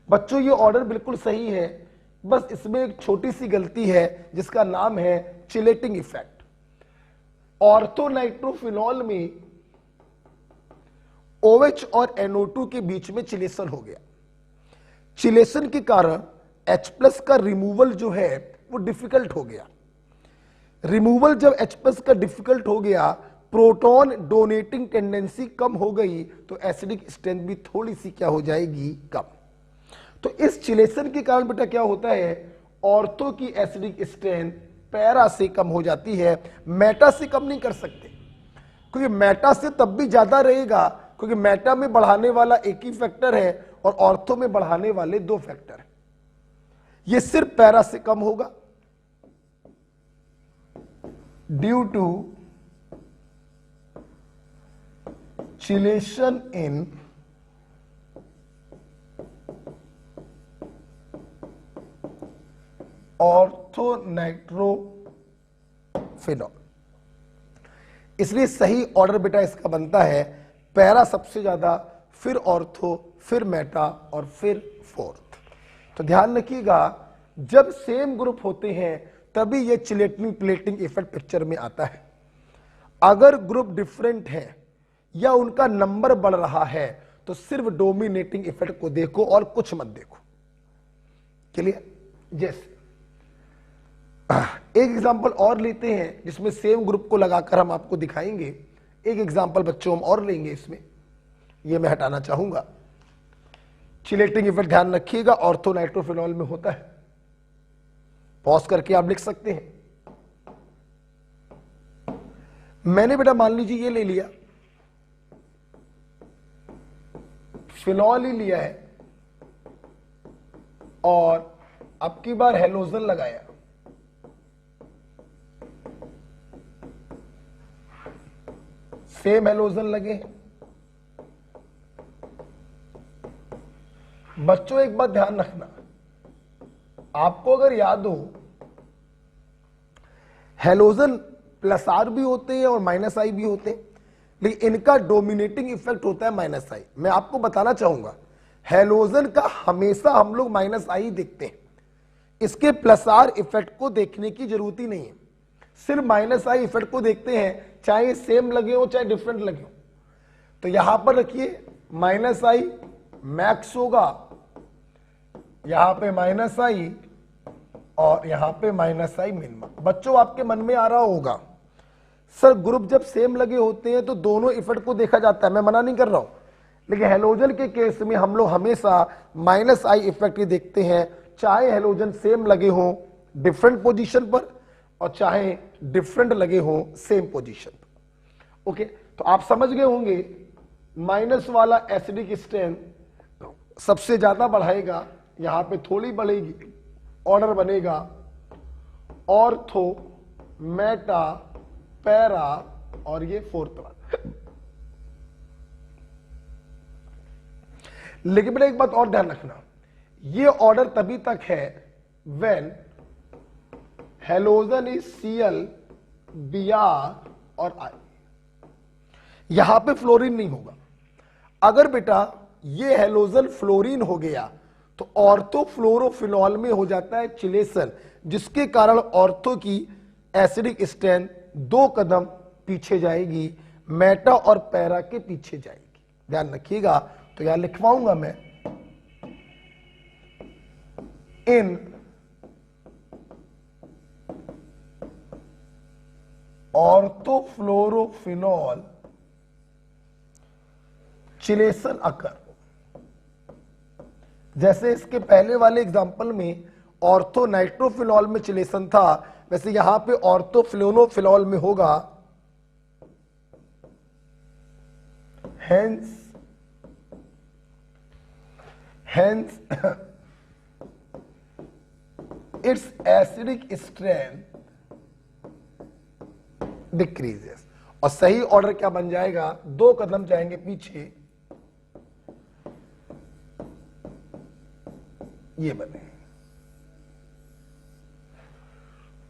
बच्चों ये ऑर्डर बिल्कुल सही है, बस इसमें एक छोटी सी गलती है जिसका नाम है चिलेटिंग इफेक्ट। ऑर्थो नाइट्रोफिनॉल में OH और NO2 के बीच में चिलेशन हो गया। चिलेशन के कारण H+ का रिमूवल जो है वो डिफिकल्ट हो गया। रिमूवल जब H+ का डिफिकल्ट हो गया, प्रोटॉन डोनेटिंग टेंडेंसी कम हो गई, तो एसिडिक स्ट्रेंथ भी थोड़ी सी क्या हो जाएगी, कम। तो इस चिलेशन के कारण बेटा क्या होता है, ऑर्थो की एसिडिक स्ट्रेंथ पैरा से कम हो जाती है, मेटा से कम नहीं कर सकते, क्योंकि मेटा से तब भी ज्यादा रहेगा, क्योंकि मेटा में बढ़ाने वाला एक ही फैक्टर है और ऑर्थो में बढ़ाने वाले दो फैक्टर हैं। ये सिर्फ पैरा से कम होगा due to chelation in ortho nitrophenol. इसलिए सही ऑर्डर बेटा इसका बनता है पैरा सबसे ज्यादा, फिर ऑर्थो, फिर मेटा और फिर फोर्थ। तो ध्यान रखिएगा, जब सेम ग्रुप होते हैं तभी ये चिलेटिंग प्लेटिंग इफेक्ट पिक्चर में आता है। अगर ग्रुप डिफरेंट है या उनका नंबर बढ़ रहा है तो सिर्फ डोमिनेटिंग इफेक्ट को देखो और कुछ मत देखो। चलिए, जैसे एक एग्जांपल और लेते हैं जिसमें सेम ग्रुप को लगाकर हम आपको दिखाएंगे। एक एग्जांपल बच्चों हम और लेंगे, इसमें ये मैं हटाना चाहूंगा। चिलेटिंग इफेक्ट ध्यान रखिएगा ऑर्थो नाइट्रोफिनॉल में होता है। पॉज करके आप लिख सकते हैं। मैंने बेटा मान लीजिए ये ले लिया, फिनॉल ही लिया है और अब की बार हेलोजन लगाया। सेम हेलोजन लगे हैं। बच्चों एक बात ध्यान रखना, आपको अगर याद हो हेलोजन +R भी होते हैं और -I भी होते हैं, लेकिन इनका डोमिनेटिंग इफेक्ट होता है -I। मैं आपको बताना चाहूंगा हेलोजन का हमेशा हम लोग -I देखते हैं, इसके +R इफेक्ट को देखने की जरूरत ही नहीं है, सिर्फ -I इफेक्ट को देखते हैं, चाहे सेम लगे हो चाहे डिफरेंट लगे हो। तो यहां पर रखिए -I मैक्स होगा, यहां पे -I और यहां पे -I मिनिमम। बच्चों आपके मन में आ रहा होगा सर ग्रुप जब सेम लगे होते हैं तो दोनों इफेक्ट को देखा जाता है, मैं मना नहीं कर रहा हूं, लेकिन हेलोजन के केस में हम लोग हमेशा -I इफेक्ट ही देखते हैं, चाहे हेलोजन सेम लगे हो डिफरेंट पोजीशन पर और चाहे डिफरेंट लगे हो सेम पोजीशन पर। ओके, तो आप समझ गए होंगे माइनस वाला एसिडिक स्ट्रेंथ सबसे ज्यादा बढ़ाएगा, यहां पे थोड़ी बढ़ेगी, ऑर्डर बनेगा ऑर्थो, मेटा, पैरा और ये फोर्थ वाला। लेकिन बेटा एक बात और ध्यान रखना, ये ऑर्डर तभी तक है when halogen is Cl Br और I। यहां पे फ्लोरीन नहीं होगा। अगर बेटा ये हेलोजन फ्लोरीन हो गया तो ऑर्थोफ्लोरोफिनॉल में हो जाता है चिलेशन, जिसके कारण ऑर्थो की एसिडिक स्ट्रेंथ 2 कदम पीछे जाएगी, मेटा और पैरा के पीछे जाएगी। ध्यान रखिएगा, तो यहां लिखवाऊंगा मैं इन ऑर्थोफ्लोरोफिनॉल चिलेशन अकर। जैसे इसके पहले वाले एग्जांपल में ऑर्थो नाइट्रोफिनॉल में चिलेशन था, वैसे यहां पे ऑर्थोफ्लोरोफिनॉल में होगा। Hence it's acidic strength decreases. और सही ऑर्डर क्या बन जाएगा, 2 कदम जाएंगे पीछे, ये बने।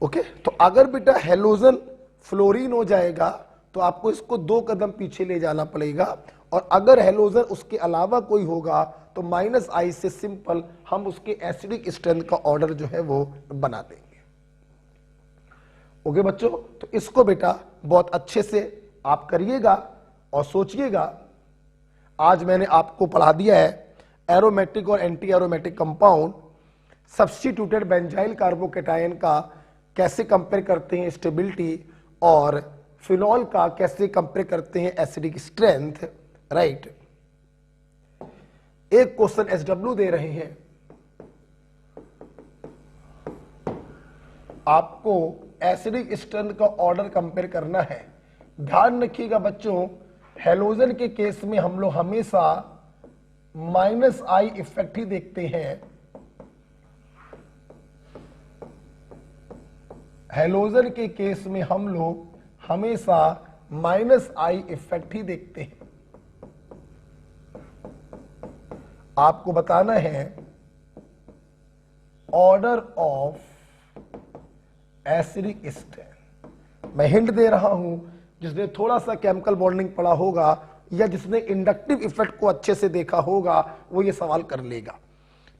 ओके, तो अगर बेटा हेलोजन फ्लोरीन हो जाएगा तो आपको इसको 2 कदम पीछे ले जाना पड़ेगा, और अगर हेलोजन उसके अलावा कोई होगा तो -I से सिंपल हम उसके एसिडिक स्ट्रेंथ का ऑर्डर जो है वो बना देंगे। ओके बच्चों, तो इसको बेटा बहुत अच्छे से आप करिएगा और सोचिएगा। आज मैंने आपको पढ़ा दिया है एरोमेटिक और anti aromatic compound, substituted benzyl carbocation का कैसे कंपेयर करते हैं स्टेबिलिटी, और फिनॉल का कैसे कंपेयर करते हैं एसिडिक स्ट्रेंथ, राइट। एक क्वेश्चन SW दे रहे हैं आपको, एसिडिक स्ट्रेंथ का ऑर्डर कंपेयर करना है। ध्यान रखिएगा बच्चों, हेलोजन के केस में हम लोग हमेशा -I इफेक्ट ही देखते हैं। हेलोजन के केस में हम लोग हमेशा -I इफेक्ट ही देखते हैं। आपको बताना है ऑर्डर ऑफ एसिडिक स्ट्रेंथ। मैं हिंट दे रहा हूं, जिसने थोड़ा सा केमिकल बॉन्डिंग पढ़ा होगा या जिसने इंडक्टिव इफेक्ट को अच्छे से देखा होगा वो ये सवाल कर लेगा।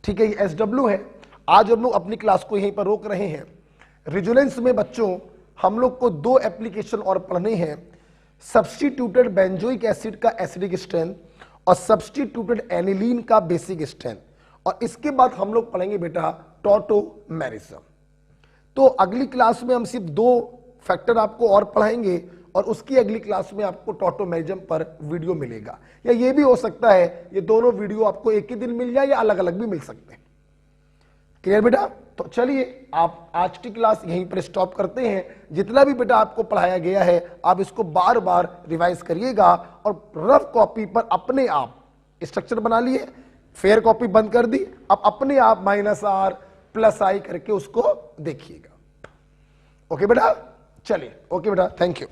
ठीक है, ये SW है। आज हम लोग अपनी क्लास को यहीं पर रोक रहे हैं। रिजोनेंस में बच्चों हम लोग को 2 एप्लीकेशन और पढ़ने हैं, सब्स्टिट्यूटेड बेंजोइक एसिड का एसिडिक स्ट्रेंथ और सब्स्टिट्यूटेड एनिलीन का बेसिक स्ट्रेंथ, और इसके बाद हम लोग पढ़ेंगे बेटा टॉटोमेरिज्म। तो अगली क्लास में हम सिर्फ 2 फैक्टर आपको और पढ़ाएंगे, और उसकी अगली क्लास में आपको टॉटोमेरिज्म पर वीडियो मिलेगा, या ये भी हो सकता है ये दोनों वीडियो आपको एक ही दिन मिल जाए या अलग अलग भी मिल सकते हैं। क्लियर बेटा? तो चलिए आप आज की क्लास यहीं पर स्टॉप करते हैं। जितना भी बेटा आपको पढ़ाया गया है आप इसको बार बार रिवाइज करिएगा, और रफ कॉपी पर अपने आप स्ट्रक्चर बना लिए, फेयर कॉपी बंद कर दी, अब अपने आप -R +I करके उसको देखिएगा। ओके बेटा, चलिए ओके बेटा, थैंक यू।